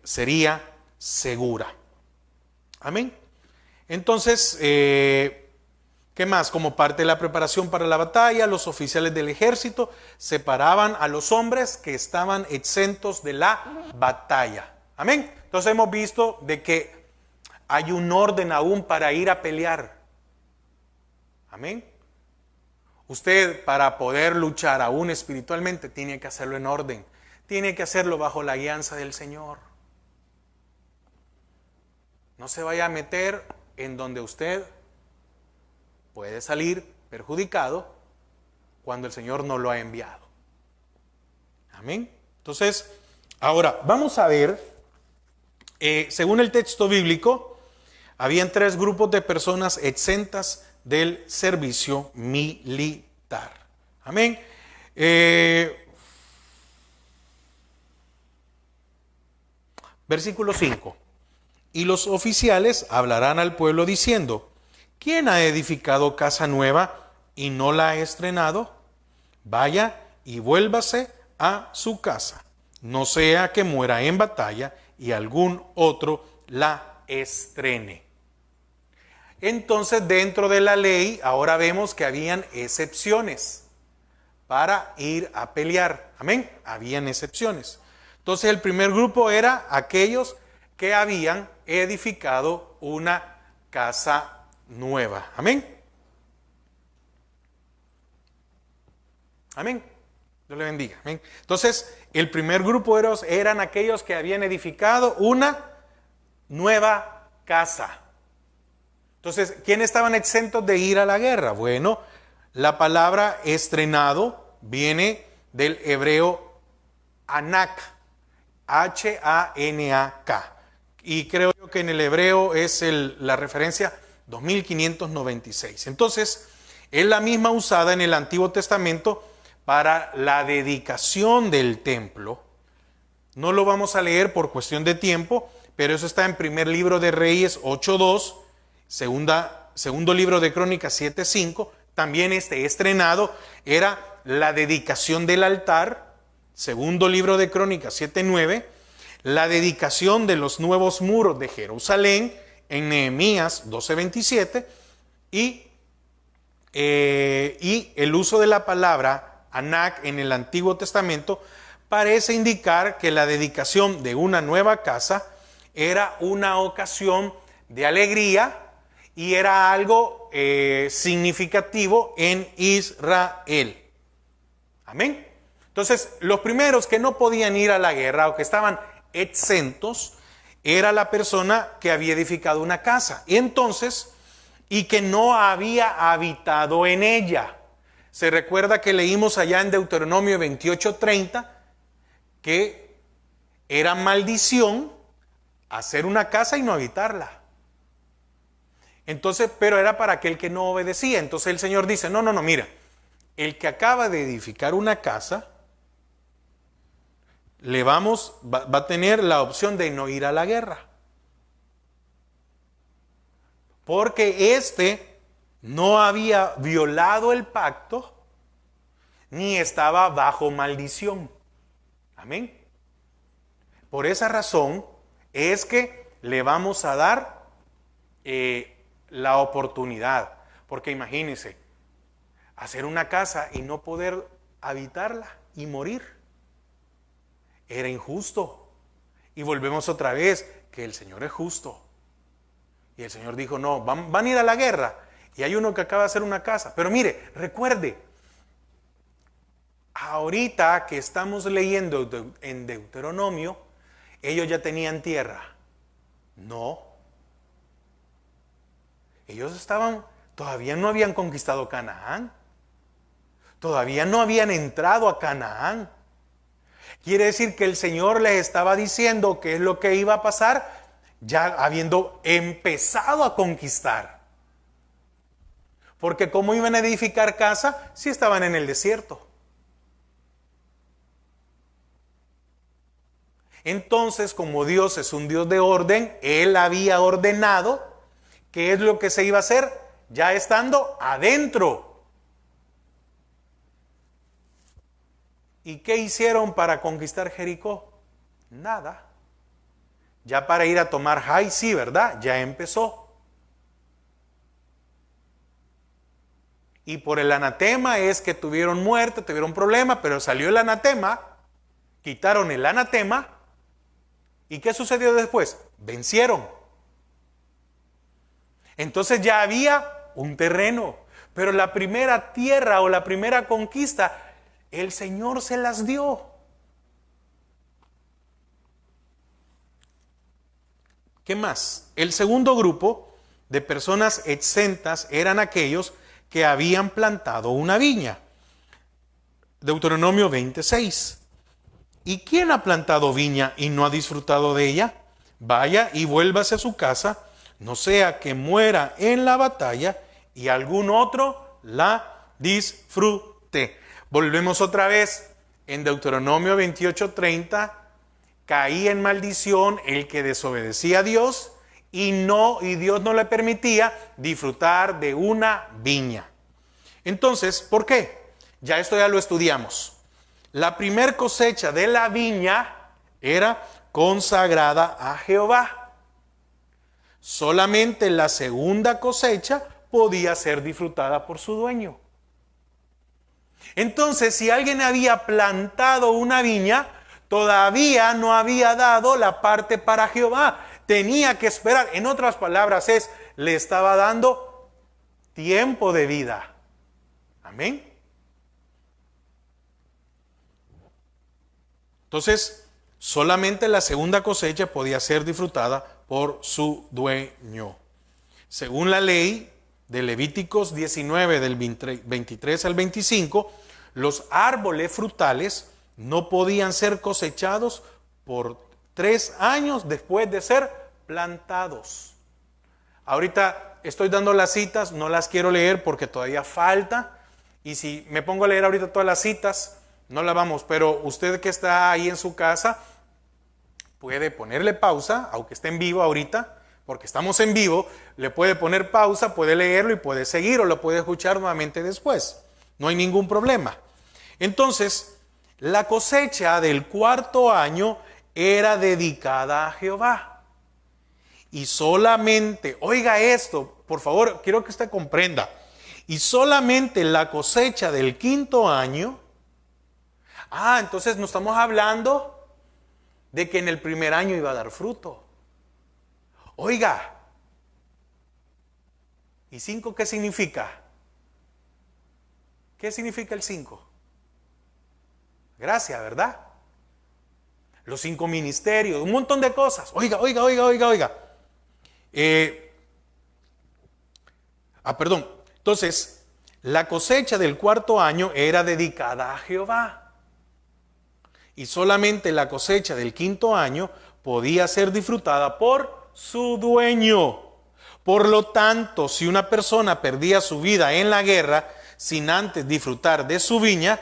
sería segura. Amén. Entonces, ¿qué más? Como parte de la preparación para la batalla, los oficiales del ejército separaban a los hombres que estaban exentos de la batalla. Amén. Entonces hemos visto de que hay un orden aún para ir a pelear. Amén. Usted, para poder luchar aún espiritualmente, tiene que hacerlo en orden. Tiene que hacerlo bajo la guianza del Señor. No se vaya a meter en donde usted puede salir perjudicado cuando el Señor no lo ha enviado. Amén. Entonces, ahora vamos a ver, según el texto bíblico, habían 3 grupos de personas exentas del servicio militar. Amén. Versículo 5. Y los oficiales hablarán al pueblo diciendo, ¿quién ha edificado casa nueva y no la ha estrenado? Vaya y vuélvase a su casa, no sea que muera en batalla y algún otro la estrene. Entonces, dentro de la ley, ahora vemos que habían excepciones para ir a pelear. Amén. Habían excepciones. Entonces, el primer grupo era aquellos que habían edificado una casa nueva. Amén. Amén. Dios le bendiga. Amén. Entonces, el primer grupo eran aquellos que habían edificado una nueva casa. Entonces, ¿quiénes estaban exentos de ir a la guerra? Bueno, la palabra estrenado viene del hebreo anak, H-A-N-A-K. Y creo yo que en el hebreo es la referencia 2596. Entonces, es la misma usada en el Antiguo Testamento para la dedicación del templo. No lo vamos a leer por cuestión de tiempo, pero eso está en primer libro de Reyes 8.2, segundo libro de Crónicas 7.5. También estrenado era la dedicación del altar, segundo libro de Crónicas 7.9. La dedicación de los nuevos muros de Jerusalén en Nehemías 12:27 y el uso de la palabra anak en el Antiguo Testamento parece indicar que la dedicación de una nueva casa era una ocasión de alegría y era algo significativo en Israel. Amén. Entonces, los primeros que no podían ir a la guerra o que estaban exentos era la persona que había edificado una casa y que no había habitado en ella. Se recuerda que leímos allá en Deuteronomio 28:30 que era maldición hacer una casa y no habitarla. Entonces, pero era para aquel que no obedecía. Entonces el Señor dice, no, mira, el que acaba de edificar una casa va a tener la opción de no ir a la guerra. Porque no había violado el pacto, ni estaba bajo maldición. Amén. Por esa razón es que le vamos a dar la oportunidad. Porque imagínense, hacer una casa y no poder habitarla y morir. Era injusto. Y volvemos otra vez, que el Señor es justo. Y el Señor dijo, no, van a ir a la guerra. Y hay uno que acaba de hacer una casa. Pero mire, recuerde, ahorita que estamos leyendo en Deuteronomio, ellos ya tenían tierra. No. Ellos todavía no habían conquistado Canaán. Todavía no habían entrado a Canaán. Quiere decir que el Señor les estaba diciendo qué es lo que iba a pasar, ya habiendo empezado a conquistar. Porque ¿cómo iban a edificar casa si estaban en el desierto? Entonces, como Dios es un Dios de orden, Él había ordenado qué es lo que se iba a hacer ya estando adentro. ¿Y qué hicieron para conquistar Jericó? Nada. Ya para ir a tomar Jai, sí, ¿verdad? Ya empezó. Y por el anatema es que tuvieron muerte, tuvieron problema, pero salió el anatema, quitaron el anatema. ¿Y qué sucedió después? Vencieron. Entonces ya había un terreno, pero la primera tierra o la primera conquista, el Señor se las dio. ¿Qué más? El segundo grupo de personas exentas eran aquellos que habían plantado una viña. Deuteronomio 26. ¿Y quién ha plantado viña y no ha disfrutado de ella? Vaya y vuélvase a su casa, no sea que muera en la batalla y algún otro la disfrute. Volvemos otra vez en Deuteronomio 28:30. Caía en maldición el que desobedecía a Dios y Dios no le permitía disfrutar de una viña. Entonces, ¿por qué? Ya esto ya lo estudiamos. La primer cosecha de la viña era consagrada a Jehová. Solamente la segunda cosecha podía ser disfrutada por su dueño. Entonces, si alguien había plantado una viña, todavía no había dado la parte para Jehová. Tenía que esperar. En otras palabras, le estaba dando tiempo de vida. Amén. Entonces, solamente la segunda cosecha podía ser disfrutada por su dueño. Según la ley de Levíticos 19, del 23 al 25, los árboles frutales no podían ser cosechados por 3 años después de ser plantados. Ahorita estoy dando las citas, no las quiero leer porque todavía falta. Y si me pongo a leer ahorita todas las citas, no la vamos, pero usted que está ahí en su casa puede ponerle pausa, aunque esté en vivo ahorita, porque estamos en vivo, le puede poner pausa, puede leerlo y puede seguir o lo puede escuchar nuevamente después. No hay ningún problema. Entonces, la cosecha del 4.º año era dedicada a Jehová. Y solamente, oiga esto, por favor, quiero que usted comprenda. Y solamente la cosecha del 5.º año. Entonces no estamos hablando de que en el primer año iba a dar fruto. Oiga, ¿y 5 qué significa? ¿Qué significa el 5? Gracia, ¿verdad? Los 5 ministerios, un montón de cosas. Oiga. Perdón. Entonces, la cosecha del 4.º año era dedicada a Jehová. Y solamente la cosecha del 5.º año podía ser disfrutada por su dueño. Por lo tanto, si una persona perdía su vida en la guerra sin antes disfrutar de su viña,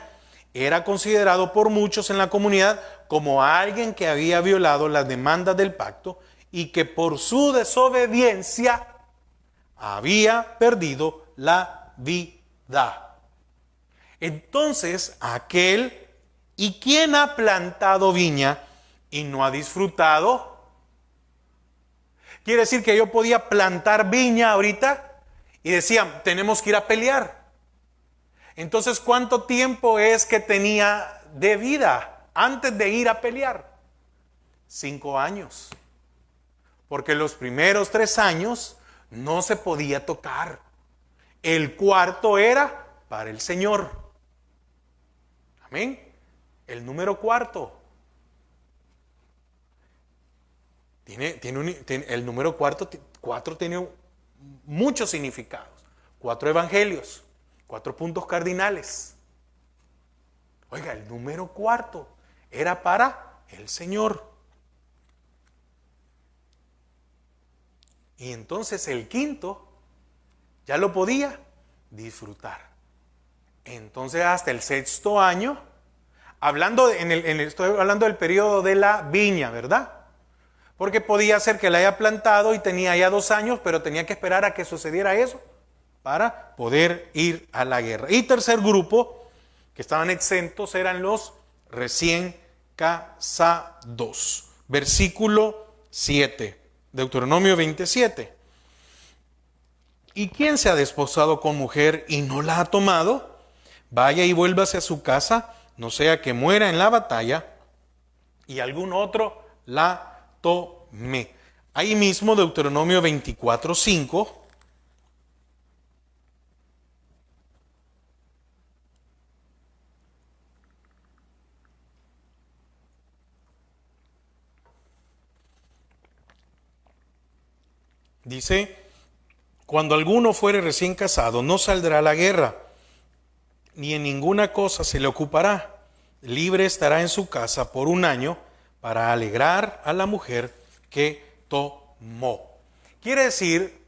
era considerado por muchos en la comunidad como alguien que había violado las demandas del pacto y que por su desobediencia había perdido la vida. Entonces, ¿y quién ha plantado viña y no ha disfrutado? Quiere decir que yo podía plantar viña ahorita y decían, tenemos que ir a pelear. Entonces, ¿cuánto tiempo es que tenía de vida antes de ir a pelear? 5 años. Porque los primeros 3 años no se podía tocar. El cuarto era para el Señor. Amén. El número cuarto. El número 4 tiene muchos significados. 4 evangelios, 4 puntos cardinales. Oiga, el número 4 era para el Señor. Y entonces el quinto ya lo podía disfrutar. Entonces hasta el 6º año, estoy hablando del periodo de la viña, ¿verdad? Porque podía ser que la haya plantado y tenía ya 2 años, pero tenía que esperar a que sucediera eso para poder ir a la guerra. Y tercer grupo, que estaban exentos, eran los recién casados. Versículo 7, Deuteronomio 27. ¿Y quién se ha desposado con mujer y no la ha tomado? Vaya y vuélvase a su casa, no sea que muera en la batalla y algún otro la tome. Ahí mismo Deuteronomio 24:5. Dice, cuando alguno fuere recién casado, no saldrá a la guerra, ni en ninguna cosa se le ocupará. Libre estará en su casa por 1 año, para alegrar a la mujer que tomó. Quiere decir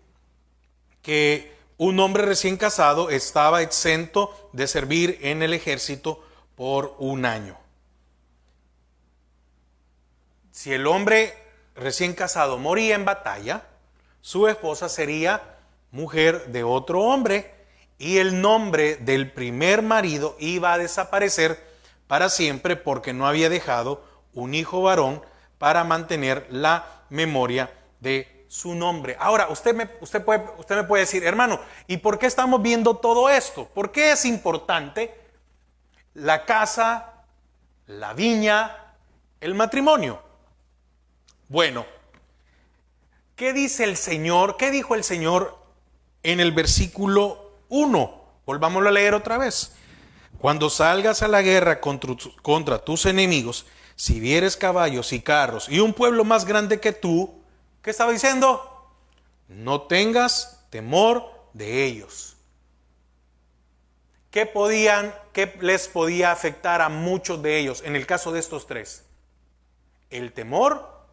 que un hombre recién casado estaba exento de servir en el ejército por 1 año. Si el hombre recién casado moría en batalla, su esposa sería mujer de otro hombre y el nombre del primer marido iba a desaparecer para siempre porque no había dejado un hijo varón para mantener la memoria de su nombre. Ahora, usted me puede decir, hermano, ¿y por qué estamos viendo todo esto? ¿Por qué es importante la casa, la viña, el matrimonio? Bueno, ¿qué dice el Señor? ¿Qué dijo el Señor en el versículo 1? Volvámoslo a leer otra vez. Cuando salgas a la guerra contra tus enemigos, si vieres caballos y carros y un pueblo más grande que tú, ¿qué estaba diciendo? No tengas temor de ellos. ¿Qué les podía afectar a muchos de ellos en el caso de estos 3? El temor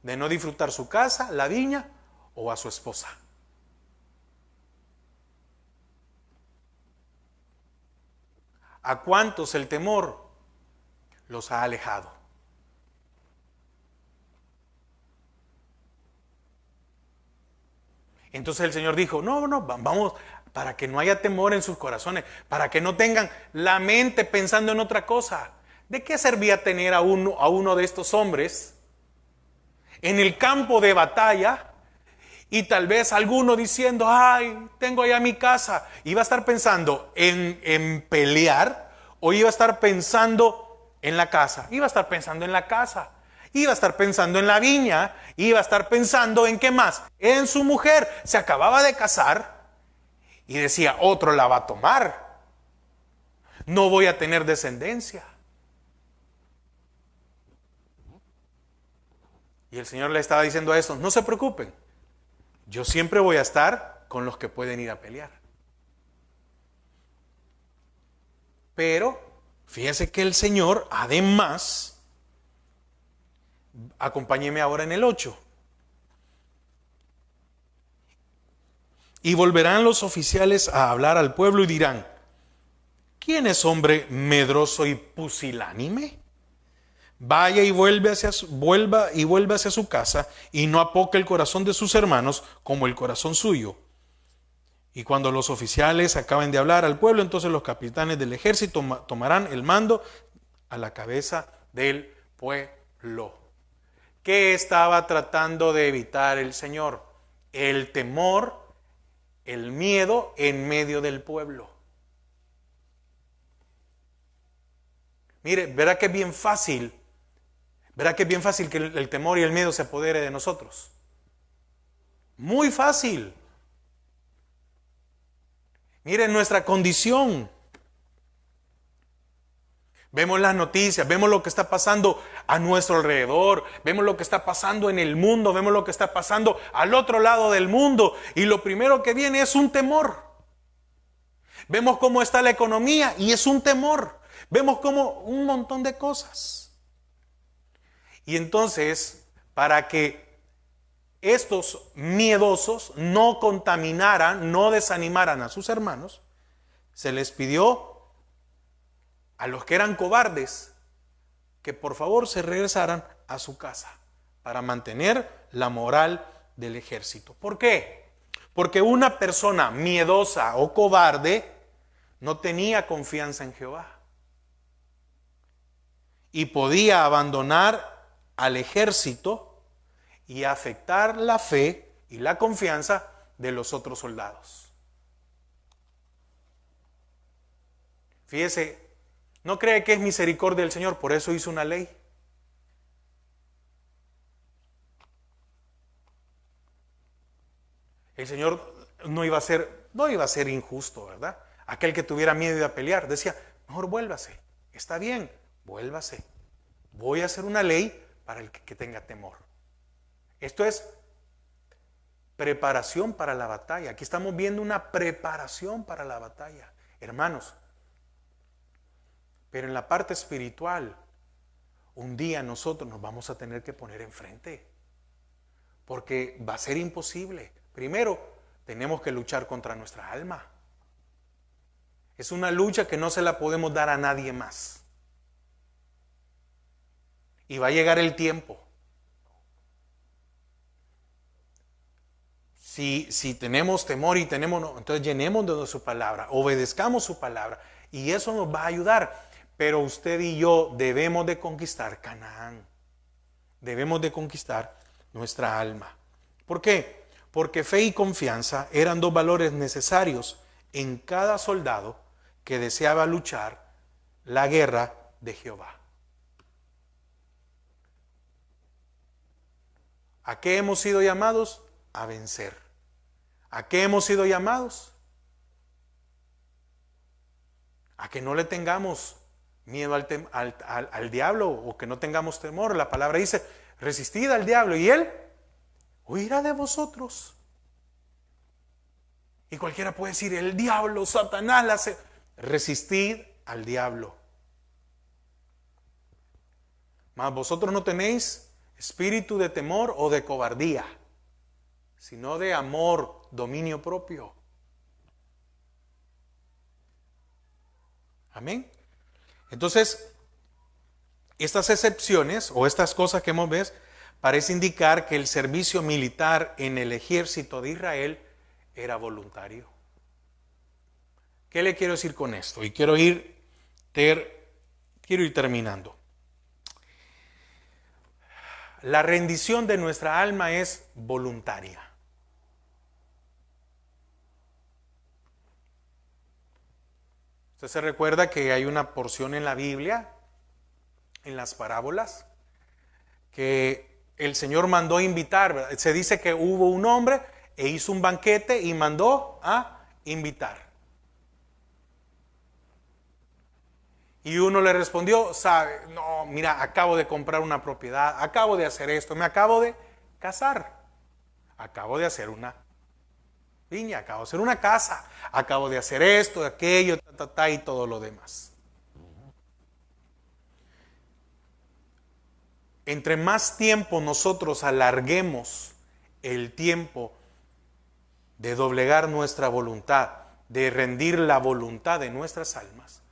de no disfrutar su casa, la viña o a su esposa. ¿A cuántos el temor los ha alejado? Entonces el Señor dijo, no, vamos, para que no haya temor en sus corazones, para que no tengan la mente pensando en otra cosa. ¿De qué servía tener a uno de estos hombres en el campo de batalla y tal vez alguno diciendo, ay, tengo allá mi casa? ¿Iba a estar pensando en pelear o iba a estar pensando en la casa? Iba a estar pensando en la casa. Iba a estar pensando en la viña, iba a estar pensando en qué más, en su mujer. Se acababa de casar y decía, otro la va a tomar. No voy a tener descendencia. Y el Señor le estaba diciendo a estos, no se preocupen, yo siempre voy a estar con los que pueden ir a pelear. Pero fíjese que el Señor, además, acompáñeme ahora en el 8. Y volverán los oficiales a hablar al pueblo y dirán, ¿quién es hombre medroso y pusilánime? Vaya y vuelva hacia su casa y no apoque el corazón de sus hermanos como el corazón suyo. Y cuando los oficiales acaben de hablar al pueblo, entonces los capitanes del ejército tomarán el mando a la cabeza del pueblo. ¿Qué estaba tratando de evitar el Señor? El temor, el miedo en medio del pueblo. Mire, verá que es bien fácil, que el temor y el miedo se apodere de nosotros. Muy fácil. Miren nuestra condición. Vemos las noticias, vemos lo que está pasando a nuestro alrededor, vemos lo que está pasando en el mundo, vemos lo que está pasando al otro lado del mundo, y lo primero que viene es un temor. Vemos cómo está la economía y es un temor. Vemos como un montón de cosas. Y entonces, para que estos miedosos no contaminaran, no desanimaran a sus hermanos, se les pidió a los que eran cobardes que por favor se regresaran a su casa para mantener la moral del ejército. ¿Por qué? Porque una persona miedosa o cobarde no tenía confianza en Jehová y podía abandonar al ejército y afectar la fe y la confianza de los otros soldados. Fíjese, ¿no cree que es misericordia del Señor? Por eso hizo una ley. El Señor no iba a ser injusto, ¿verdad? Aquel que tuviera miedo de pelear, decía, mejor vuélvase, está bien, vuélvase. Voy a hacer una ley para el que tenga temor. Esto es preparación para la batalla. Aquí estamos viendo una preparación para la batalla, hermanos. Pero en la parte espiritual, un día nosotros nos vamos a tener que poner enfrente, porque va a ser imposible. Primero, tenemos que luchar contra nuestra alma. Es una lucha que no se la podemos dar a nadie más. Y va a llegar el tiempo. Si tenemos temor y entonces llenemos de su palabra, obedezcamos su palabra, y eso nos va a ayudar. Pero usted y yo debemos de conquistar Canaán. Debemos de conquistar nuestra alma. ¿Por qué? Porque fe y confianza eran dos valores necesarios en cada soldado que deseaba luchar la guerra de Jehová. ¿A qué hemos sido llamados? A vencer. ¿A qué hemos sido llamados? A que no le tengamos miedo al diablo, o que no tengamos temor. La palabra dice, resistid al diablo y él huirá de vosotros. Y cualquiera puede decir, el diablo, Satanás, resistid al diablo. Mas vosotros no tenéis espíritu de temor o de cobardía, sino de amor, dominio propio. Amén. Entonces, estas excepciones o estas cosas que hemos visto parece indicar que el servicio militar en el ejército de Israel era voluntario. ¿Qué le quiero decir con esto? Y quiero ir terminando. La rendición de nuestra alma es voluntaria. Usted se recuerda que hay una porción en la Biblia, en las parábolas, que el Señor mandó invitar. Se dice que hubo un hombre e hizo un banquete y mandó a invitar. Y uno le respondió, sabe, no, mira, acabo de comprar una propiedad, acabo de hacer esto, me acabo de casar, acabo de hacer una viña, acabo de hacer una casa, acabo de hacer esto, aquello, y todo lo demás. Entre más tiempo nosotros alarguemos el tiempo de doblegar nuestra voluntad, de rendir la voluntad de nuestras almas,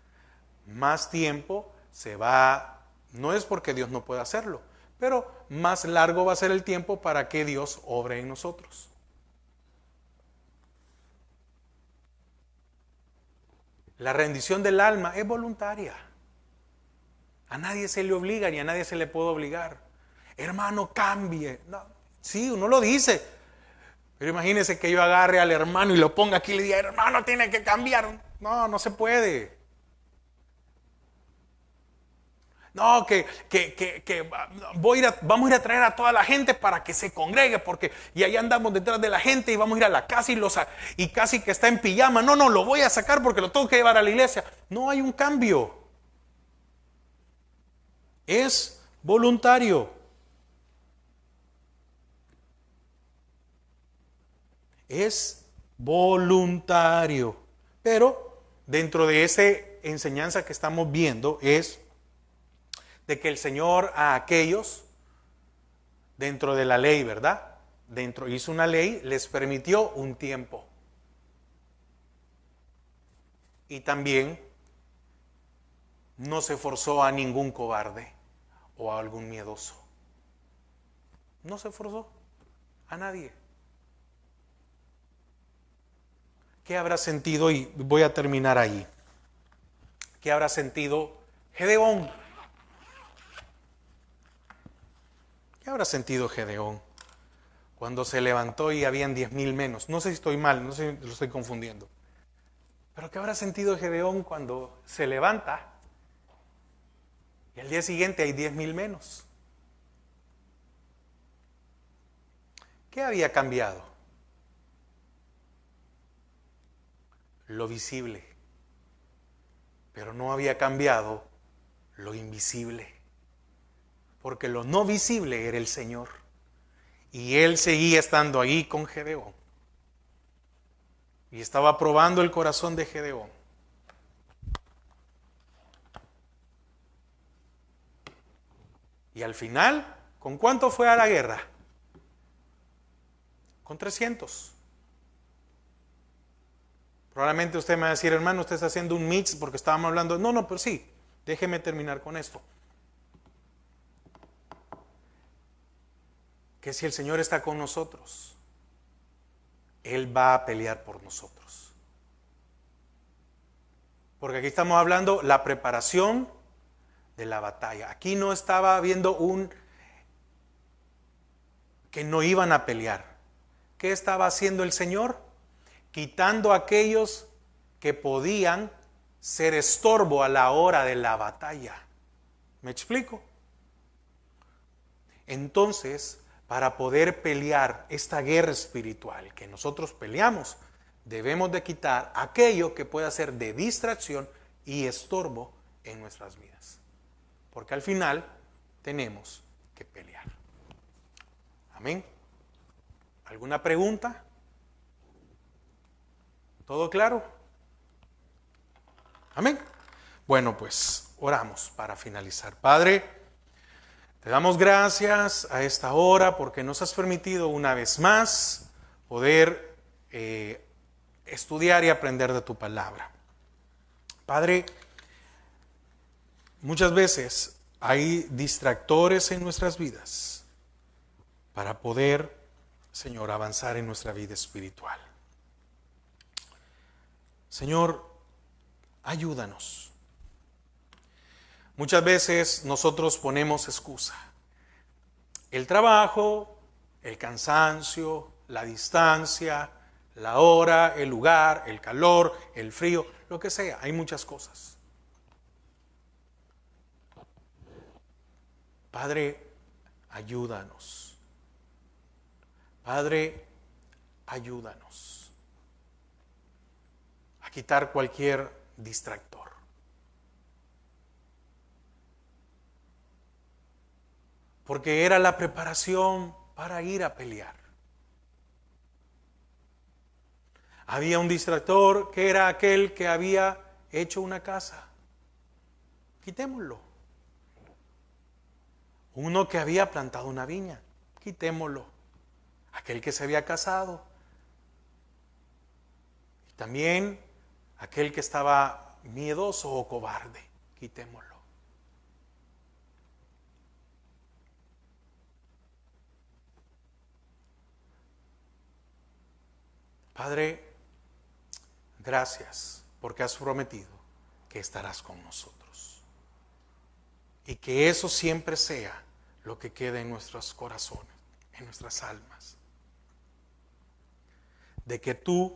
más tiempo se va, no es porque Dios no pueda hacerlo, pero más largo va a ser el tiempo para que Dios obre en nosotros. La rendición del alma es voluntaria. A nadie se le obliga ni a nadie se le puede obligar. Hermano, cambie. No, sí, uno lo dice. Pero imagínese que yo agarre al hermano y lo ponga aquí y le diga, hermano, tiene que cambiar. No, no se puede. No, vamos a ir a traer a toda la gente para que se congregue, porque y ahí andamos detrás de la gente y vamos a ir a la casa y casi que está en pijama. No, lo voy a sacar porque lo tengo que llevar a la iglesia. No hay un cambio. Es voluntario. Es voluntario. Pero dentro de esa enseñanza que estamos viendo es de que el Señor a aquellos, dentro de la ley, ¿verdad? Hizo una ley, les permitió un tiempo. Y también no se forzó a ningún cobarde o a algún miedoso. No se forzó a nadie. ¿Qué habrá sentido? Y voy a terminar ahí. ¿Qué habrá sentido Gedeón? ¿Qué habrá sentido Gedeón cuando se levantó y habían 10,000 menos? No sé si estoy mal, no sé si lo estoy confundiendo. Pero ¿qué habrá sentido Gedeón cuando se levanta y al día siguiente hay 10,000 menos? ¿Qué había cambiado? Lo visible. Pero no había cambiado lo invisible. Porque lo no visible era el Señor. Y Él seguía estando ahí con Gedeón. Y estaba probando el corazón de Gedeón. Y al final, ¿con cuánto fue a la guerra? Con 300. Probablemente usted me va a decir, hermano, usted está haciendo un mix porque estábamos hablando. No, pero sí, déjeme terminar con esto. Que si el Señor está con nosotros, Él va a pelear por nosotros. Porque aquí estamos hablando la preparación de la batalla. Aquí no estaba viendo que no iban a pelear. ¿Qué estaba haciendo el Señor? Quitando a aquellos que podían ser estorbo a la hora de la batalla. ¿Me explico? Entonces, para poder pelear esta guerra espiritual que nosotros peleamos, debemos de quitar aquello que pueda ser de distracción y estorbo en nuestras vidas. Porque al final tenemos que pelear. Amén. ¿Alguna pregunta? ¿Todo claro? Amén. Bueno, pues oramos para finalizar. Padre, te damos gracias a esta hora porque nos has permitido una vez más poder estudiar y aprender de tu palabra. Padre, muchas veces hay distractores en nuestras vidas para poder, Señor, avanzar en nuestra vida espiritual. Señor, ayúdanos. Muchas veces nosotros ponemos excusa. El trabajo, el cansancio, la distancia, la hora, el lugar, el calor, el frío, lo que sea. Hay muchas cosas. Padre, ayúdanos. Padre, ayúdanos a quitar cualquier distractor. Porque era la preparación para ir a pelear. Había un distractor que era aquel que había hecho una casa. Quitémoslo. Uno que había plantado una viña. Quitémoslo. Aquel que se había casado. Y también aquel que estaba miedoso o cobarde. Quitémoslo. Padre, gracias porque has prometido que estarás con nosotros. Y que eso siempre sea lo que quede en nuestros corazones, en nuestras almas. De que tú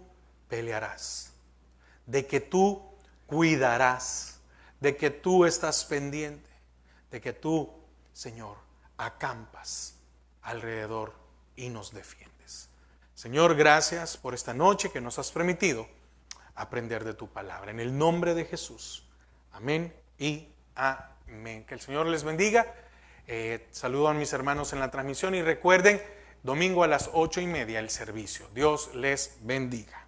pelearás, de que tú cuidarás, de que tú estás pendiente, de que tú, Señor, acampas alrededor y nos defiendes. Señor, gracias por esta noche que nos has permitido aprender de tu palabra. En el nombre de Jesús. Amén y amén. Que el Señor les bendiga. Saludo a mis hermanos en la transmisión y recuerden, domingo a las 8:30 el servicio. Dios les bendiga.